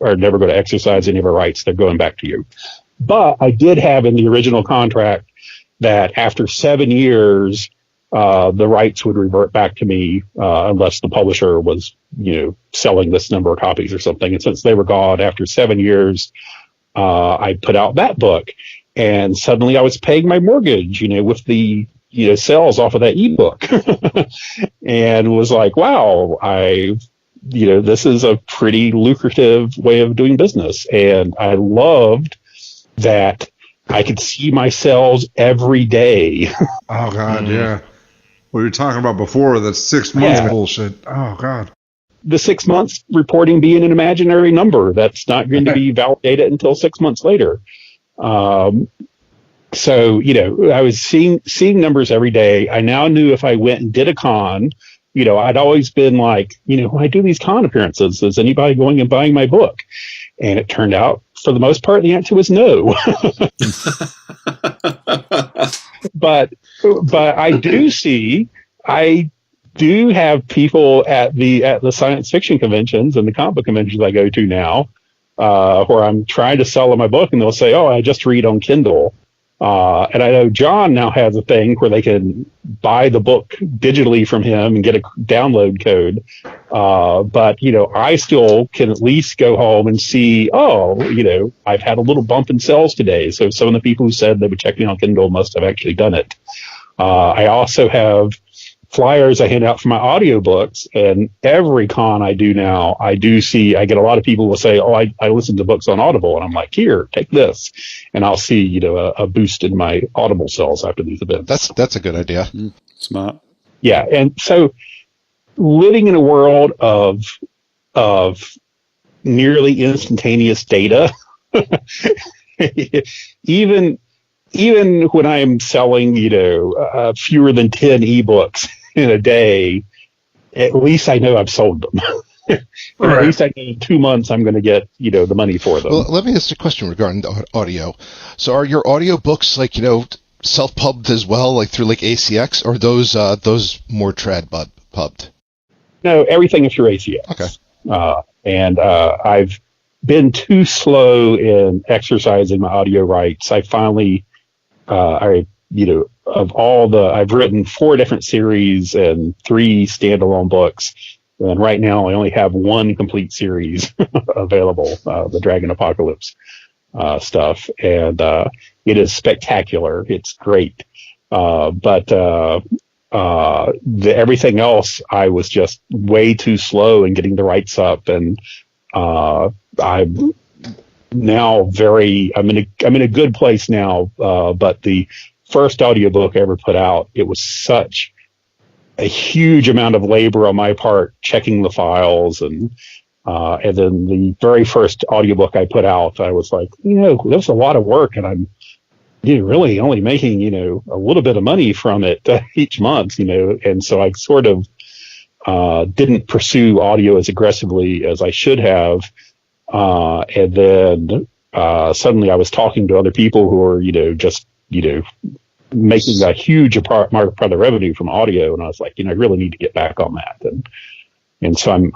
are never going to exercise any of our rights. They're going back to you. But I did have in the original contract that after 7 years, the rights would revert back to me, unless the publisher was, selling this number of copies or something. And since they were gone after 7 years, I put out that book, and suddenly I was paying my mortgage, with the, sales off of that ebook, and was like, wow, this is a pretty lucrative way of doing business. And I loved that I could see my sales every day. Oh God. Yeah. What you were talking about before, that 6 months bullshit. Oh God. The 6 months reporting being an imaginary number that's not going to be validated until 6 months later. So, I was seeing numbers every day. I now knew if I went and did a con, I'd always been like, when I do these con appearances, is anybody going and buying my book? And it turned out, for the most part, the answer was no. But I do have people at the science fiction conventions and the comic book conventions I go to now, where I'm trying to sell them my book, and they'll say, "Oh, I just read on Kindle." And I know John now has a thing where they can buy the book digitally from him and get a download code. But, I still can at least go home and see, I've had a little bump in sales today. So some of the people who said they would check me on Kindle must have actually done it. I also have flyers I hand out for my audiobooks, and every con I do now, I get a lot of people will say, "Oh, I listen to books on Audible," and I'm like, "Here, take this," and I'll see a boost in my Audible sales after these events. That's a good idea. Smart. Yeah, and so living in a world of nearly instantaneous data, even when I'm selling, fewer than 10 ebooks in a day, at least I know I've sold them. Right. At least I know in 2 months I'm going to get, the money for them. Well, let me ask a question regarding the audio. So are your audio books self-pubbed as well, like through like ACX, or those more trad-pubbed? No, everything is through ACX. Okay. And I've been too slow in exercising my audio rights. I finally, I've written 4 different series and 3 standalone books. And right now I only have 1 complete series available, the Dragon Apocalypse stuff. And it is spectacular. It's great. But everything else, I was just way too slow in getting the rights up. And I'm now I'm in a good place now. But the first audiobook I ever put out, it was such a huge amount of labor on my part checking the files, and then the very first audiobook I put out, I was like, there's a lot of work, and I'm really only making a little bit of money from it each month, and so I sort of didn't pursue audio as aggressively as I should have, and then suddenly I was talking to other people who are, just, making a huge part of the revenue from audio. And I was like, I really need to get back on that. And so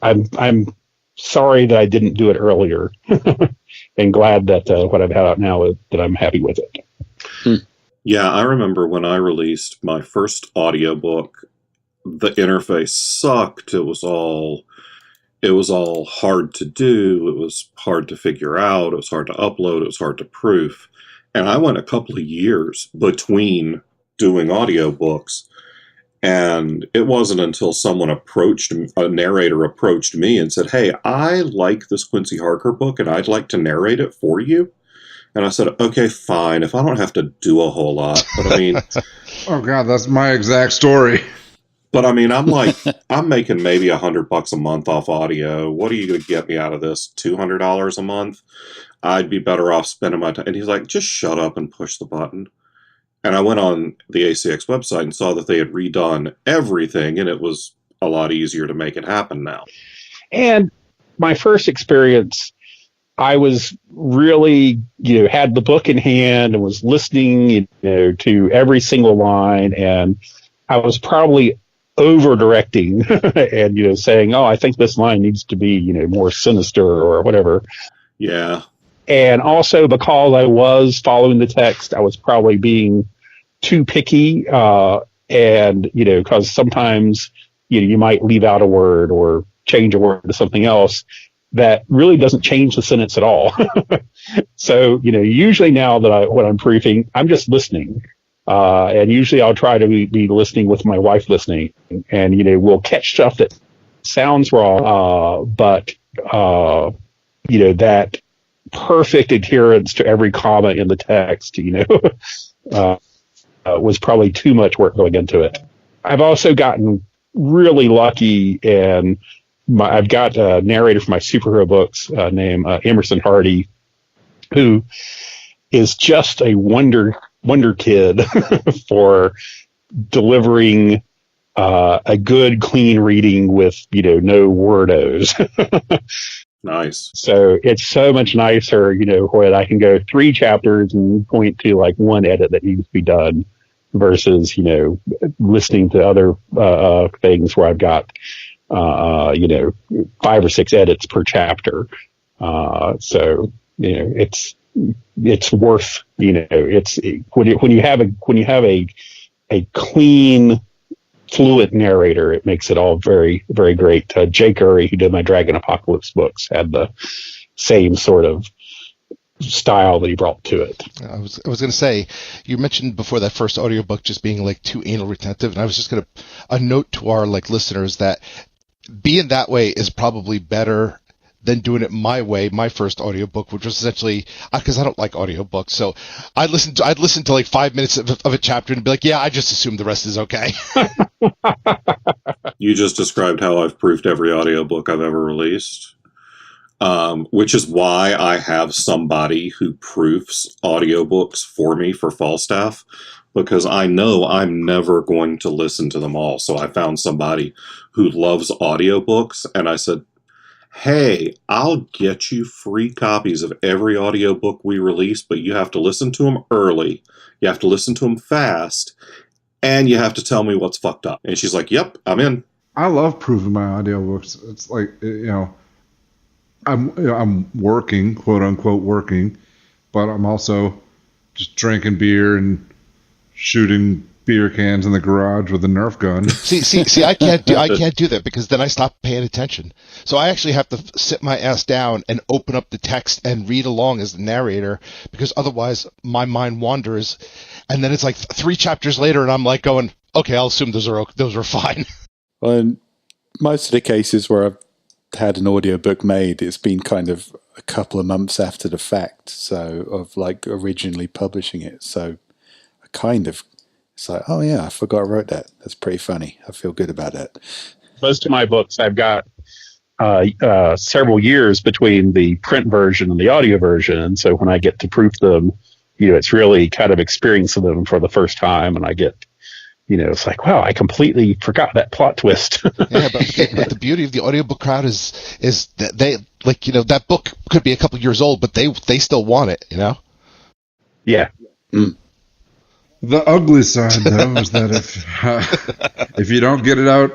I'm sorry that I didn't do it earlier and glad that what I've had out now, that I'm happy with it. Yeah, I remember when I released my first audiobook, the interface sucked. It was all hard to do. It was hard to figure out. It was hard to upload. It was hard to proof. And I went a couple of years between doing audiobooks. And it wasn't until a narrator approached me and said, "Hey, I like this Quincy Harker book and I'd like to narrate it for you." And I said, "Okay, fine, if I don't have to do a whole lot." But I mean, oh God, that's my exact story. But I mean, I'm making maybe $100 a month off audio. What are you going to get me out of this? $200 a month? I'd be better off spending my time. And he's like, "Just shut up and push the button." And I went on the ACX website and saw that they had redone everything, and it was a lot easier to make it happen now. And my first experience, I was really, had the book in hand and was listening, to every single line, and I was probably over directing and, saying, "Oh, I think this line needs to be, more sinister," or whatever. Yeah. And also because I was following the text, I was probably being too picky. And, because sometimes, you might leave out a word or change a word to something else that really doesn't change the sentence at all. So, usually now that when I'm proofing, I'm just listening. And usually I'll try to be listening with my wife listening, and, we'll catch stuff that sounds wrong. But that perfect adherence to every comma in the text, was probably too much work going into it. I've also gotten really lucky, and I've got a narrator for my superhero books named Emerson Hardy, who is just a wonder kid for delivering a good, clean reading with, no wordos. Nice. So it's so much nicer, when I can go 3 chapters and point to like one edit that needs to be done versus, listening to other things where I've got, 5 or 6 edits per chapter. So, it's worth, it's when you have a clean, fluent narrator, it makes it all very, very great. Jay Curry, who did my Dragon Apocalypse books, had the same sort of style that he brought to it. I was going to say, you mentioned before that first audiobook just being like too anal retentive, and I was just going to a note to our listeners that being that way is probably better than doing it my way, my first audiobook, which was essentially, because I don't like audiobooks, so I'd listen to like 5 minutes of a chapter and be like, yeah, I just assume the rest is okay. You just described how I've proofed every audiobook I've ever released, which is why I have somebody who proofs audiobooks for me for Falstaff, because I know I'm never going to listen to them all. So I found somebody who loves audiobooks, and I said, "Hey, I'll get you free copies of every audiobook we release, but you have to listen to them early. You have to listen to them fast, and you have to tell me what's fucked up." And she's like, "Yep, I'm in." I love proving my audiobooks. It's like, I'm working, quote unquote working, but I'm also just drinking beer and shooting beer cans in the garage with a Nerf gun. See, I can't do that, because then I stop paying attention. So I actually have to sit my ass down and open up the text and read along as the narrator, because otherwise my mind wanders, and then it's like 3 chapters later, and I'm like going, okay, I'll assume those are fine. Well, in most of the cases where I've had an audiobook made, it's been kind of a couple of months after the fact, so of like originally publishing it. So I kind of, it's like, oh yeah, I forgot I wrote that. That's pretty funny. I feel good about that. Most of my books, I've got several years between the print version and the audio version, and so when I get to proof them, it's really kind of experiencing them for the first time, and I get It's like, wow, I completely forgot that plot twist. Yeah, but the beauty of the audiobook crowd is that they that book could be a couple years old, but they still want it. Yeah. Mm. The ugly side, though, is that if you don't get it out,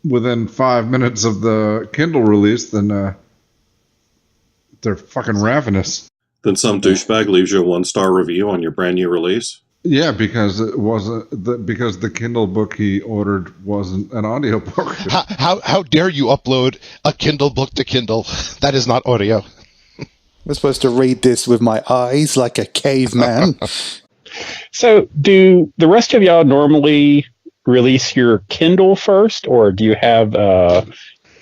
within 5 minutes of the Kindle release, then they're fucking ravenous. Then some douchebag leaves you a 1-star review on your brand new release. Yeah, because it wasn't because the Kindle book he ordered wasn't an audiobook. How dare you upload a Kindle book to Kindle? That is not audio. I'm supposed to read this with my eyes like a caveman. So, do the rest of y'all normally release your Kindle first, or do you have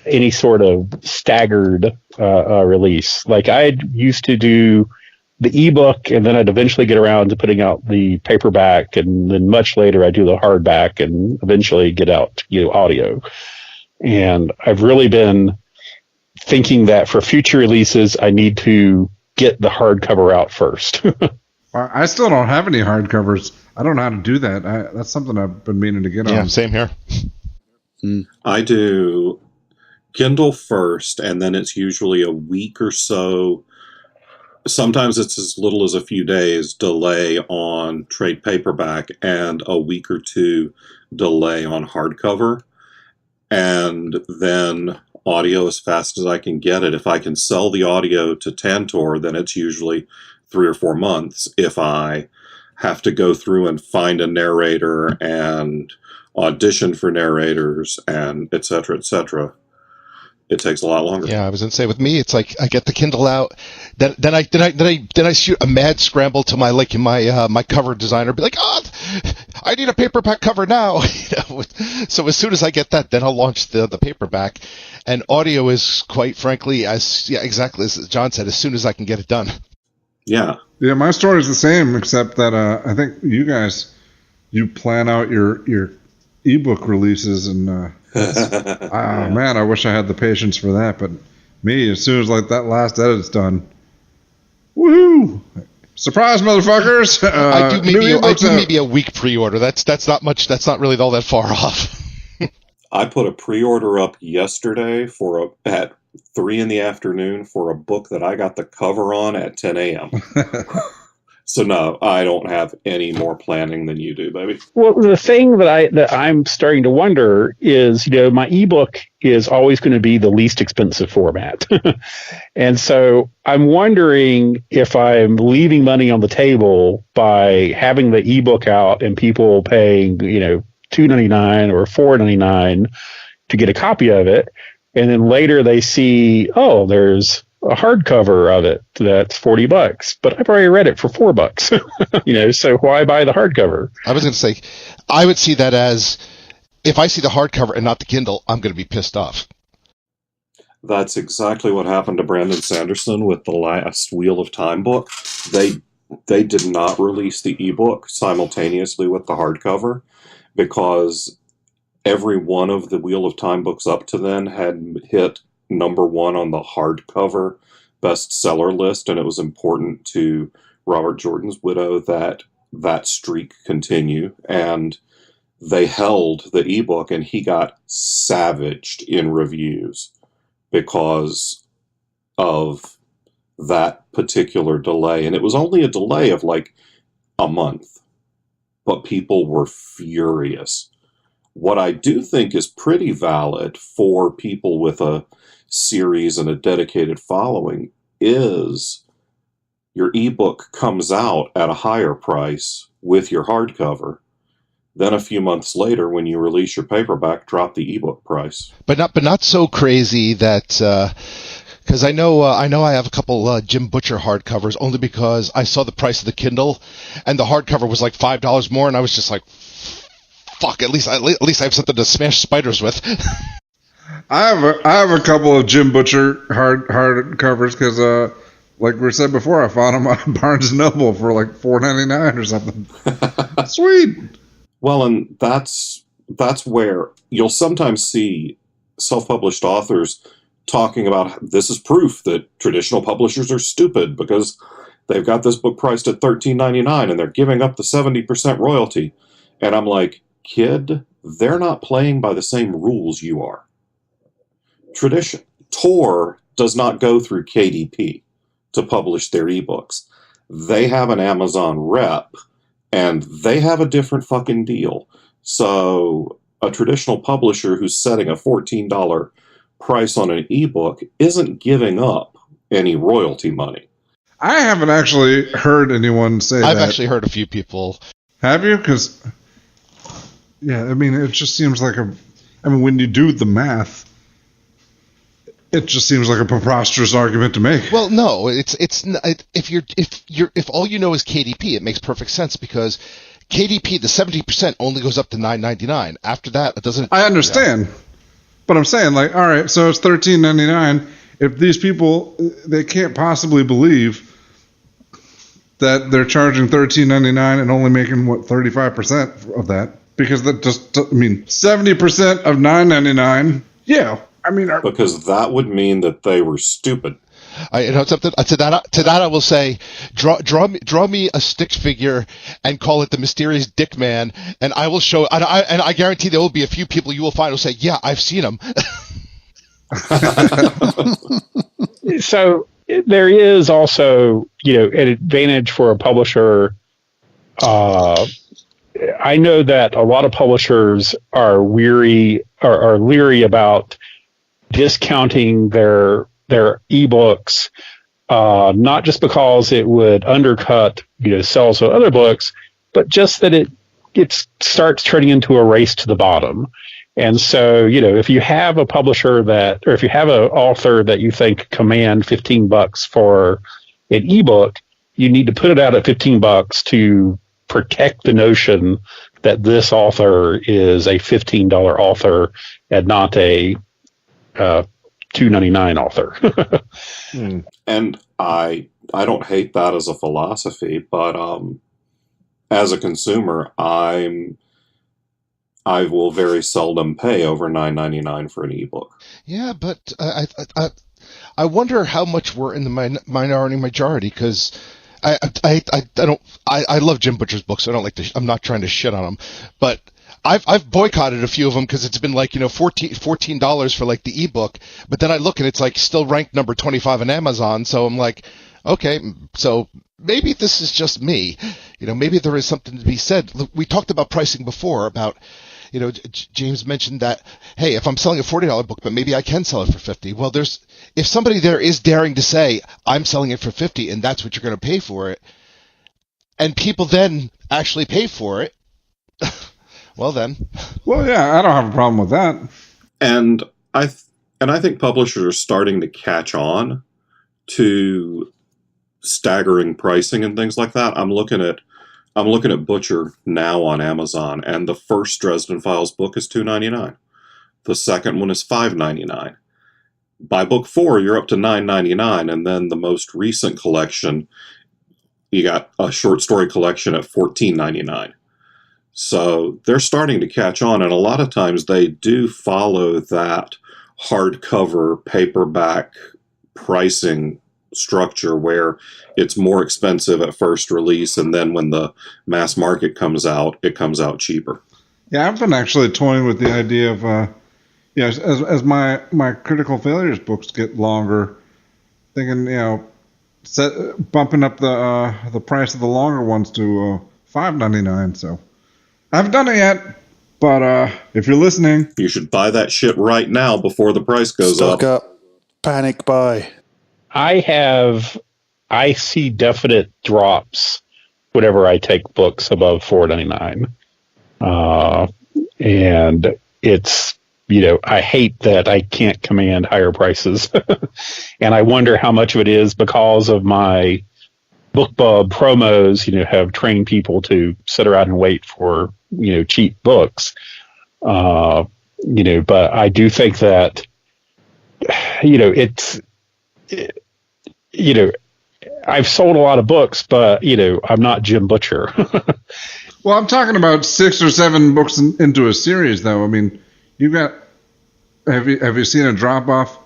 any sort of staggered release? Like I used to do the ebook, and then I'd eventually get around to putting out the paperback, and then much later I do the hardback, and eventually get out audio. And I've really been thinking that for future releases, I need to get the hardcover out first. I still don't have any hardcovers. I don't know how to do that. That's something I've been meaning to get on. Yeah, same here. I do Kindle first, and then it's usually a week or so. Sometimes it's as little as a few days delay on trade paperback and a week or two delay on hardcover. And then audio as fast as I can get it. If I can sell the audio to Tantor, then it's usually 3 or 4 months. If I have to go through and find a narrator and audition for narrators and et cetera, it takes a lot longer. Yeah, I was going to say with me, it's like I get the Kindle out, then I shoot a mad scramble to my cover designer, be like, I need a paperback cover now. So as soon as I get that, then I'll launch the paperback. And audio is quite frankly exactly as John said, as soon as I can get it done. Yeah. Yeah, my story is the same, except that I think you guys, you plan out your ebook releases, and man, I wish I had the patience for that. But me, as soon as that last edit's done, woohoo! Surprise, motherfuckers! I do maybe a week pre-order. That's not much. That's not really all that far off. I put a pre-order up yesterday at 3 p.m. for a book that I got the cover on at 10 a.m. So no, I don't have any more planning than you do, baby. Well, the thing that I'm starting to wonder is, my ebook is always going to be the least expensive format. And so I'm wondering if I'm leaving money on the table by having the ebook out and people paying, $2.99 or $4.99 to get a copy of it. And then later they see, there's a hardcover of it that's $40, but I've already read it for $4. So why buy the hardcover? I was going to say, I would see that as, if I see the hardcover and not the Kindle, I'm going to be pissed off. That's exactly what happened to Brandon Sanderson with the last Wheel of Time book. They did not release the ebook simultaneously with the hardcover because every one of the Wheel of Time books up to then had hit #1 on the hardcover bestseller list, and it was important to Robert Jordan's widow that streak continue, and they held the ebook, and he got savaged in reviews because of that particular delay. And it was only a delay of a month, but people were furious. What I do think is pretty valid for people with a series and a dedicated following is your ebook comes out at a higher price with your hardcover. Then a few months later, when you release your paperback, drop the ebook price. But not so crazy that because I know I have a couple Jim Butcher hardcovers only because I saw the price of the Kindle and the hardcover was like $5 more, and I was just like, fuck! At least I have something to smash spiders with. I have a couple of Jim Butcher hard covers because, like we said before, I found them on Barnes & Noble for like $4.99 or something. Sweet. Well, and that's where you'll sometimes see self-published authors talking about this is proof that traditional publishers are stupid because they've got this book priced at $13.99 and they're giving up the 70% royalty. And I'm like, kid, they're not playing by the same rules you are. Tradition. Tor does not go through KDP to publish their ebooks. They have an Amazon rep, and they have a different fucking deal. So a traditional publisher who's setting a $14 price on an ebook isn't giving up any royalty money. I haven't actually heard anyone say that. I've actually heard a few people. Have you? Because, yeah, I mean, it just seems like when you do the math, it just seems like a preposterous argument to make. Well, no, if all you know is KDP, it makes perfect sense because KDP, the 70% only goes up to $9.99. After that, it doesn't. I understand, but I'm saying, like, all right, so it's $13.99. If these people, they can't possibly believe that they're charging $13.99 and only making 35% of that, because that just, I mean, 70% of $9.99. Yeah. I mean, because that would mean that they were stupid. Something to that I will say, draw me a stick figure and call it the mysterious Dick Man, and I will show. And I guarantee there will be a few people you will find who say, "Yeah, I've seen him." So there is also, an advantage for a publisher. I know that a lot of publishers are weary or are leery about discounting their ebooks, not just because it would undercut sales of other books, but just that it starts turning into a race to the bottom. And so, if you have a publisher or if you have an author that you think command $15 for an ebook, you need to put it out at $15 to protect the notion that this author is a $15 author and not a $2.99 author. And I don't hate that as a philosophy, but as a consumer, I will very seldom pay over $9.99 for an ebook. Yeah, but I wonder how much we're in the minority majority, because I love Jim Butcher's books. So I don't like I'm not trying to shit on him, but I've boycotted a few of them because it's been like $14 for like the ebook, but then I look and it's like still ranked number 25 on Amazon. So I'm like, okay, so maybe this is just me. Maybe there is something to be said. Look, we talked about pricing before about. James mentioned that, hey, if I'm selling a $40 book, but maybe I can sell it for $50. Well, if somebody there is daring to say, I'm selling it for $50 and that's what you're going to pay for it, and people then actually pay for it, well then. Well, yeah, I don't have a problem with that. And I think publishers are starting to catch on to staggering pricing and things like that. I'm looking at Butcher now on Amazon, and the first Dresden Files book is $2.99. The second one is $5.99. By book 4, you're up to $9.99, and then the most recent collection, you got a short story collection at $14.99. So they're starting to catch on, and a lot of times they do follow that hardcover paperback pricing structure where it's more expensive at first release, and then when the mass market comes out, it comes out cheaper. Yeah, I've been actually toying with the idea of, as my critical failures books get longer, thinking, bumping up the price of the longer ones to $5.99. So I haven't done it yet, but if you're listening, you should buy that shit right now before the price goes Stock up. Panic buy. I see definite drops whenever I take books above $4.99. And it's, I hate that I can't command higher prices. And I wonder how much of it is because of my BookBub promos, have trained people to sit around and wait for, cheap books. But I do think that, I've sold a lot of books, but, I'm not Jim Butcher. Well, I'm talking about 6 or 7 books into a series, though. I mean, have you seen a drop off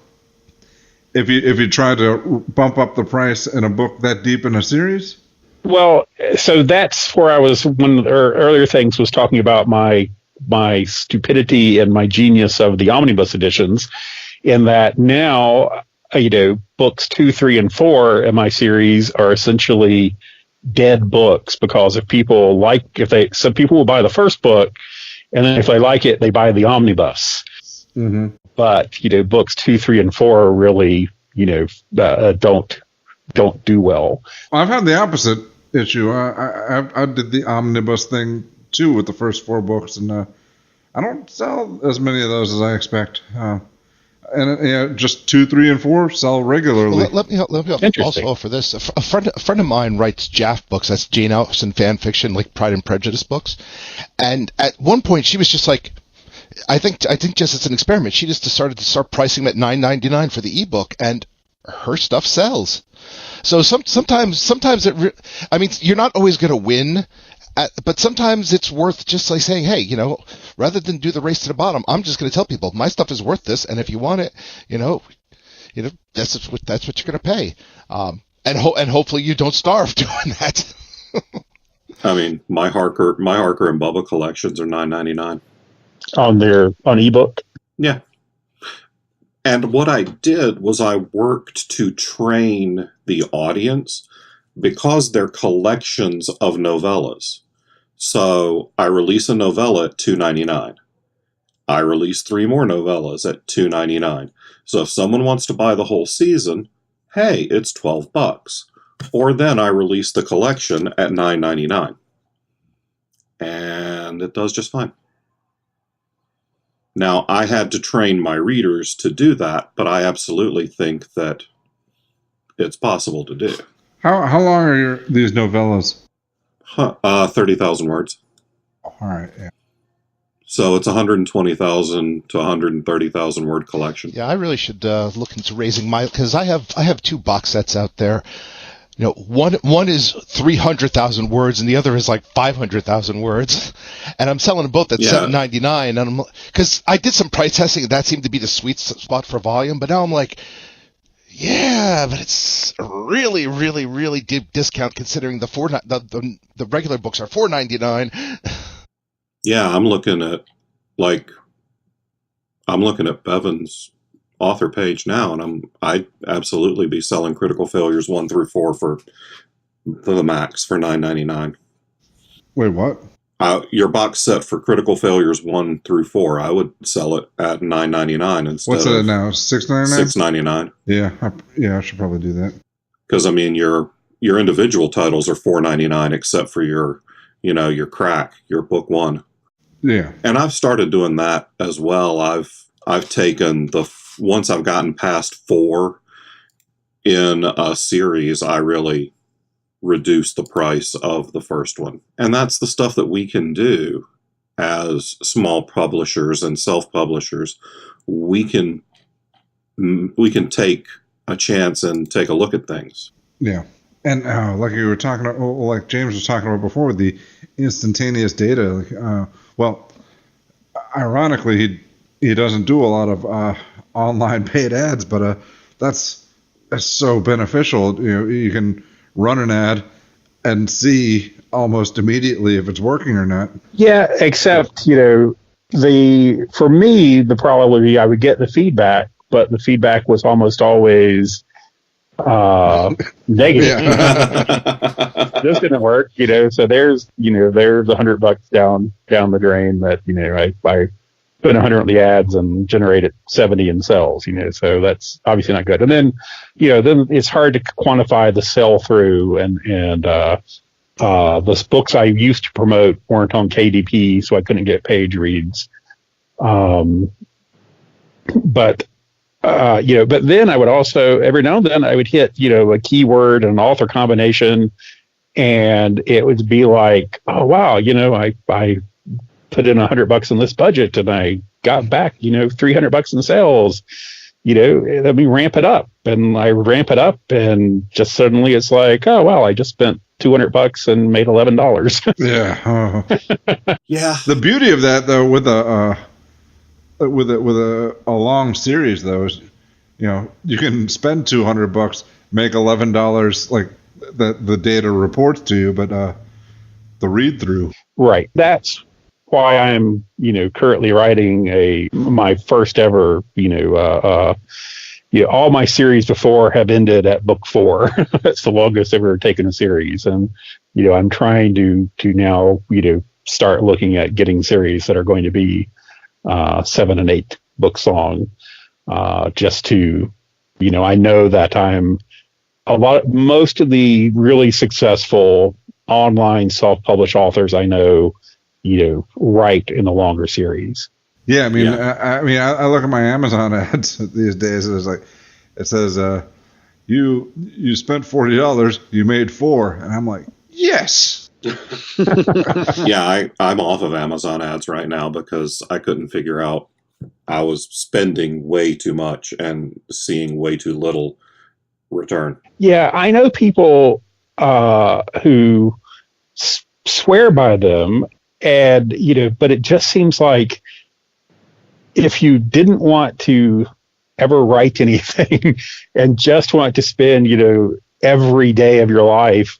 if you try to bump up the price in a book that deep in a series? Well, so that's where I was. One of the earlier things was talking about my stupidity and my genius of the omnibus editions, in that now, books 2, 3, and 4 in my series are essentially dead books, because some people will buy the first book, and then if they like it, they buy the omnibus. Mm-hmm. But books 2, 3, and 4 are really don't do well. I've had the opposite issue. I did the omnibus thing too with the first 4 books, and I don't sell as many of those as I expect. And just 2, 3, and 4 sell regularly. Well, let me also offer this. A friend of mine writes JAF books. That's Jane Austen fan fiction, like Pride and Prejudice books. And at one point, she was just like, I think just as an experiment, she just decided to start pricing them at $9.99 for the ebook, and her stuff sells. So sometimes you're not always going to win, but sometimes it's worth just like saying, hey, rather than do the race to the bottom, I'm just going to tell people my stuff is worth this, and if you want it, that's what you're going to pay, and hopefully you don't starve doing that. I mean, my Harker and Bubba collections are $9.99 on ebook. Yeah. And what I did was I worked to train the audience, because they're collections of novellas. So I release a novella at $2.99. I release 3 more novellas at $2.99. So if someone wants to buy the whole season, hey, it's $12. Or then I release the collection at $9.99. And it does just fine. Now, I had to train my readers to do that, but I absolutely think that it's possible to do. How long are these novellas? 30,000 words. All right, yeah. So it's 120,000 to 130,000 word collection. Yeah, I really should look into raising because I have 2 box sets out there. One is 300,000 words, and the other is like 500,000 words, and I'm selling them both at $7.99. And because I did some price testing, and that seemed to be the sweet spot for volume. But now I'm like, yeah, but it's a really, really, really deep discount considering the regular books are $4.99. Yeah, I'm looking at Bevan's author page now, and I'd absolutely be selling Critical Failures 1 through 4 for the max for $9.99. Wait, what? Your box set for Critical Failures 1 through 4, I would sell it at $9.99 instead. What's it now? $6.99? $6.99. I should probably do that. Because I mean, your individual titles are $4.99, except for your crack, your book 1. Yeah. And I've started doing that as well. I've taken once I've gotten past 4 in a series, I really reduce the price of the first one. And that's the stuff that we can do as small publishers and self-publishers. We can take a chance and take a look at things. Yeah. And like you were talking about, like James was talking about before, with the instantaneous data. Well, ironically, he doesn't do a lot of online paid ads, but that's so beneficial. You can run an ad and see almost immediately if it's working or not. Yeah, except for me, the problem would be I would get the feedback, but the feedback was almost always negative. This didn't work, so there's $100 down the drain that I put 100 on the ads and generated 70 in sales, so that's obviously not good. And then then it's hard to quantify the sell through, and the books I used to promote weren't on KDP, so I couldn't get page reads. But then I would also, every now and then I would hit, a keyword and an author combination, and it would be like, oh, wow, I put in $100 in this budget and I got back, $300 in sales, let me ramp it up. And I ramp it up, and just suddenly it's like, oh, wow, I just spent $200 and made $11. Yeah. Yeah. The beauty of that, though, with a long series, though, is you can spend $200, make $11, like the data reports to you, but the read through. Right. That's why I'm, currently writing my first ever, all my series before have ended at book 4. That's the longest I've ever taken a series. And, I'm trying to now, start looking at getting series that are going to be 7 and 8 books long, just to, I know that most of the really successful online self-published authors I know, write in the longer series. Yeah, I mean, I look at my Amazon ads these days, and it says, you spent $40, you made $4, and I'm like, yes. Yeah, I'm off of Amazon ads right now because I couldn't figure out. I was spending way too much and seeing way too little return. Yeah, I know people who swear by them, and but it just seems like if you didn't want to ever write anything and just want to spend every day of your life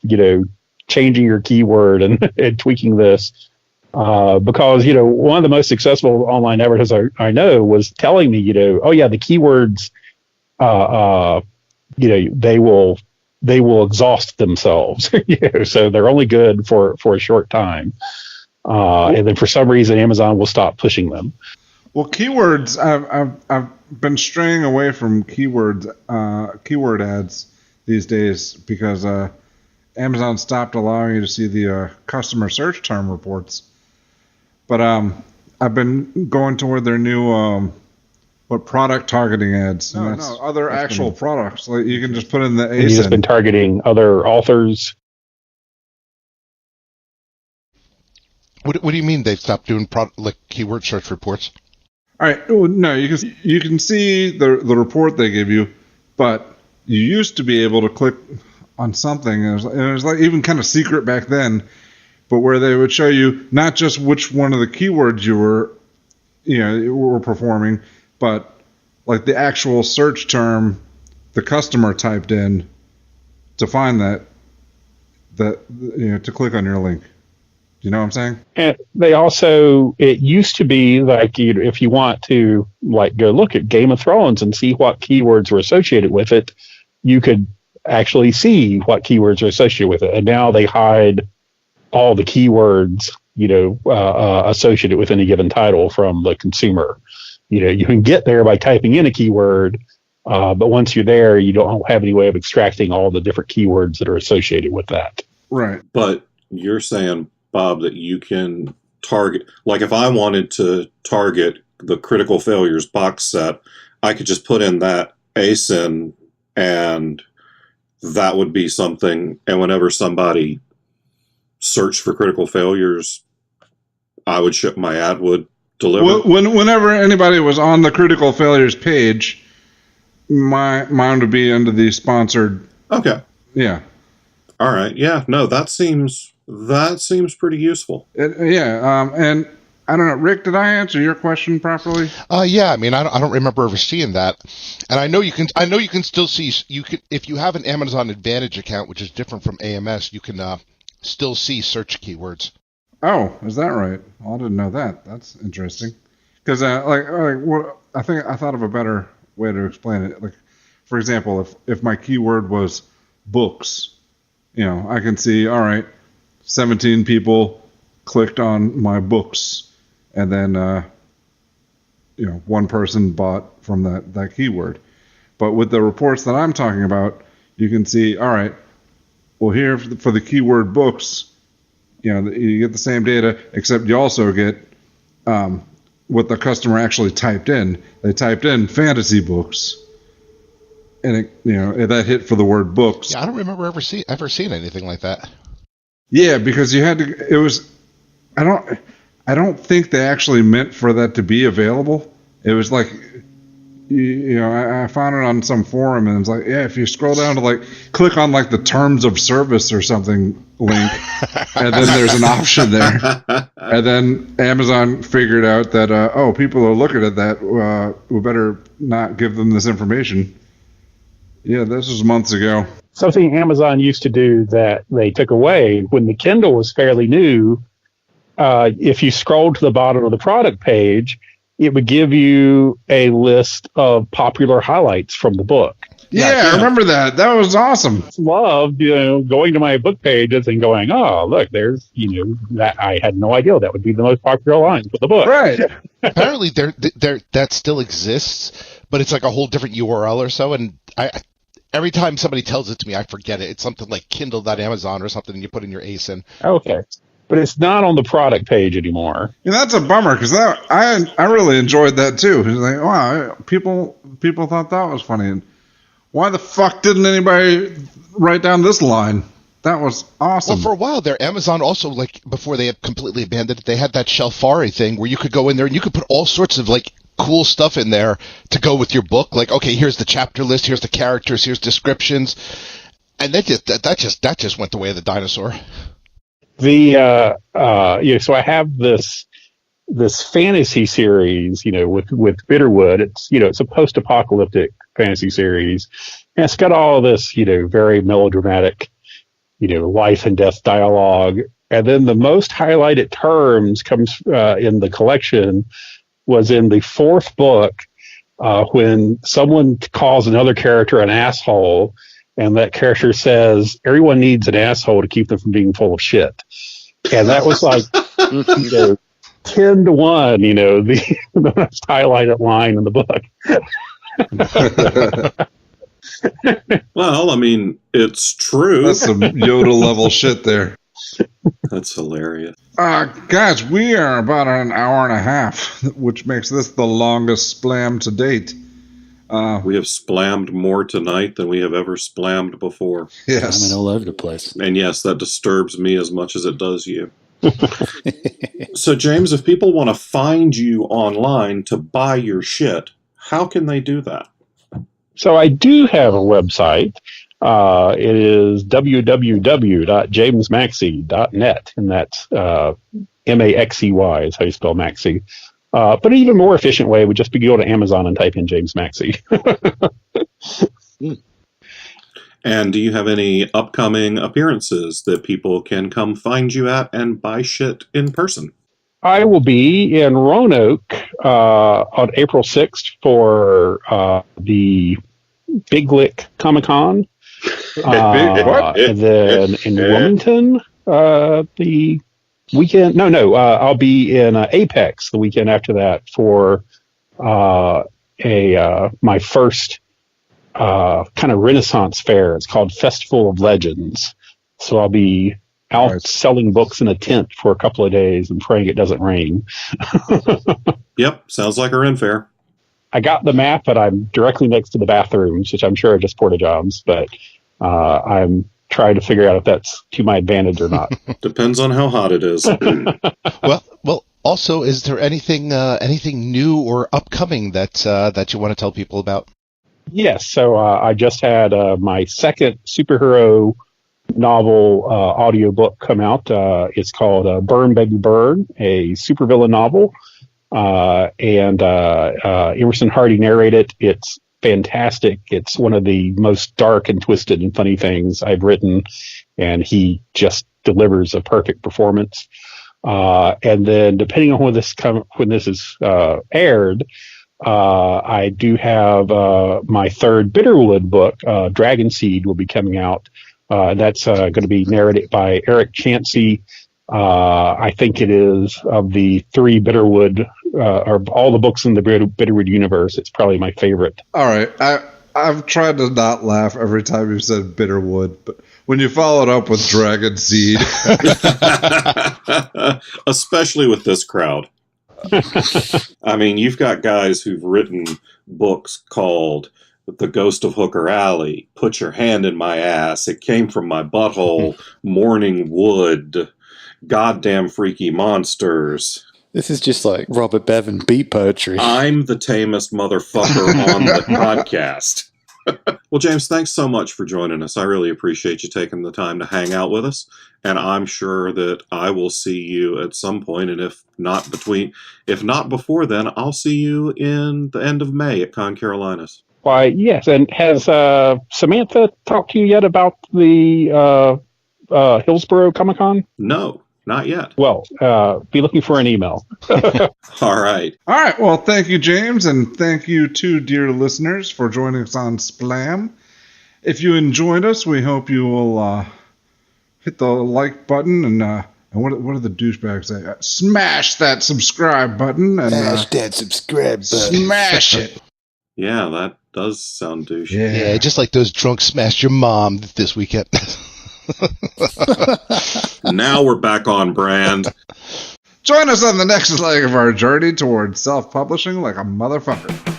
changing your keyword and tweaking this, because one of the most successful online advertisers I know was telling me oh yeah, the keywords they will exhaust themselves, so they're only good for a short time, and then for some reason Amazon will stop pushing them. Well, keywords, I've been straying away from keyword ads these days because Amazon stopped allowing you to see the customer search term reports. But I've been going toward their new product targeting ads. Other actual products. Like you can just put in the ASIN. You've just been targeting other authors. What do you mean they've stopped doing keyword search reports? All right. No, you can see the report they give you, but you used to be able to click on something, and it was like even kind of secret back then, but where they would show you not just which one of the keywords you were performing, but like the actual search term the customer typed in to find that to click on your link. You know what I'm saying? And they also, it used to be like if you want to go look at Game of Thrones and see what keywords were associated with it, you could actually see what keywords are associated with it. And now they hide all the keywords, associated with any given title from the consumer. You can get there by typing in a keyword, but once you're there, you don't have any way of extracting all the different keywords that are associated with that. Right. But you're saying, Bob, that you can target, like if I wanted to target the Critical Failures box set, I could just put in that ASIN and that would be something. And whenever somebody searched for Critical Failures, my ad would deliver. Whenever anybody was on the Critical Failures page, mine would be under the sponsored. Okay. Yeah. All right. Yeah. No, that seems pretty useful. And I don't know, Rick, did I answer your question properly? Yeah. I mean, I don't remember ever seeing that. And I know you can still see, if you have an Amazon Advantage account, which is different from AMS, you can still see search keywords. Oh, is that right? Well, I didn't know that. That's interesting. Because I think I thought of a better way to explain it. Like, for example, if my keyword was books, I can see, all right, 17 people clicked on my books, and then one person bought from that keyword. But with the reports that I'm talking about, you can see, all right, well, here for the keyword books, you get the same data, except you also get what the customer actually typed in. They typed in fantasy books, and that hit for the word books. Yeah, I don't remember ever seeing anything like that. Yeah, because you had to. It was. I don't think they actually meant for that to be available. It was like I found it on some forum, and it's like, yeah, if you scroll down to like click on like the terms of service or something link, and then there's an option there, and then Amazon figured out that people are looking at that, we better not give them this information. Yeah, this was months ago. Something Amazon used to do that they took away when the Kindle was fairly new. If you scrolled to the bottom of the product page, it would give you a list of popular highlights from the book. Yeah, I remember that. That was awesome. Loved, going to my book pages and going, oh, look, there's, that I had no idea that would be the most popular lines of the book. Right. Apparently, that still exists, but it's like a whole different URL or so. And every time somebody tells it to me, I forget it. It's something like Kindle.Amazon or something, and you put in your ASIN. Okay. But it's not on the product page anymore. Yeah, that's a bummer because I really enjoyed that too. It's like, wow, people thought that was funny. And why the fuck didn't anybody write down this line? That was awesome. Well, for a while there, Amazon also, like, before they had completely abandoned it, they had that Shelfari thing where you could go in there and you could put all sorts of, like, cool stuff in there to go with your book. Like, okay, here's the chapter list, here's the characters, here's descriptions. And that just went the way of the dinosaur. So I have this fantasy series, with Bitterwood. It's a post-apocalyptic fantasy series, and it's got all this, very melodramatic, life and death dialogue. And then the most highlighted terms comes in the collection was in the fourth book, when someone calls another character an asshole. And that character says, everyone needs an asshole to keep them from being full of shit. And that was like, 10 to 1, the most highlighted line in the book. Well, I mean, it's true. That's some Yoda level shit there. That's hilarious. Guys, we are about an hour and a half, which makes this the longest splam to date. We have splammed more tonight than we have ever splammed before. Yes. Slamming all over the place. And yes, that disturbs me as much as it does you. So, James, if people want to find you online to buy your shit, how can they do that? So I do have a website. It is www.jamesmaxey.net, and that's Maxey is how you spell Maxey. But an even more efficient way would just be go to Amazon and type in James Maxey. And do you have any upcoming appearances that people can come find you at and buy shit in person? I will be in Roanoke on April 6th for the Big Lick Comic-Con. And then in Wilmington, the weekend. I'll be in Apex the weekend after that for my first kind of Renaissance fair. It's called Festival of Legends. So I'll be out selling books in a tent for a couple of days and praying it doesn't rain. Yep, sounds like a Ren fair. I got the map, but I'm directly next to the bathrooms, which I'm sure are just porta-johns, but I'm trying to figure out if that's to my advantage or not. Depends on how hot it is. Well. Also, is there anything new or upcoming that you want to tell people about? Yes. So I just had my second superhero novel audiobook come out. It's called Burn Baby Burn, a supervillain novel. And Emerson Hardy narrated. It's fantastic. It's one of the most dark and twisted and funny things I've written, and he just delivers a perfect performance. And then, depending on when this is aired, I do have my third Bitterwood book, Dragon Seed, will be coming out. That's going to be narrated by Eric Chansey. I think it is, of the three Bitterwood, or all the books in the Bitterwood universe, it's probably my favorite. All right. I've tried to not laugh every time you said Bitterwood, but when you followed up with Dragon Seed. Especially with this crowd. I mean, you've got guys who've written books called The Ghost of Hooker Alley, Put Your Hand in My Ass, It Came From My Butthole, Morning Wood, Goddamn Freaky Monsters. This is just like Robert Bevan beat poetry. I'm the tamest motherfucker on the podcast. Well, James, thanks so much for joining us. I really appreciate you taking the time to hang out with us. And I'm sure that I will see you at some point. And if not before then, I'll see you in the end of May at Con Carolinas. Why, yes. And has Samantha talked to you yet about the Hillsborough Comic-Con? No, not yet. Well, be looking for an email. All right. All right. Well, thank you, James, and thank you too, dear listeners, for joining us on Splam. If you enjoyed us, we hope you will hit the like button and what do the douchebags say? Smash that subscribe button and Smash that subscribe button. Smash it. Yeah, that does sound douchey. Yeah, just like those drunks smashed your mom this weekend. Now we're back on brand. Join us on the next leg of our journey towards self-publishing like a motherfucker.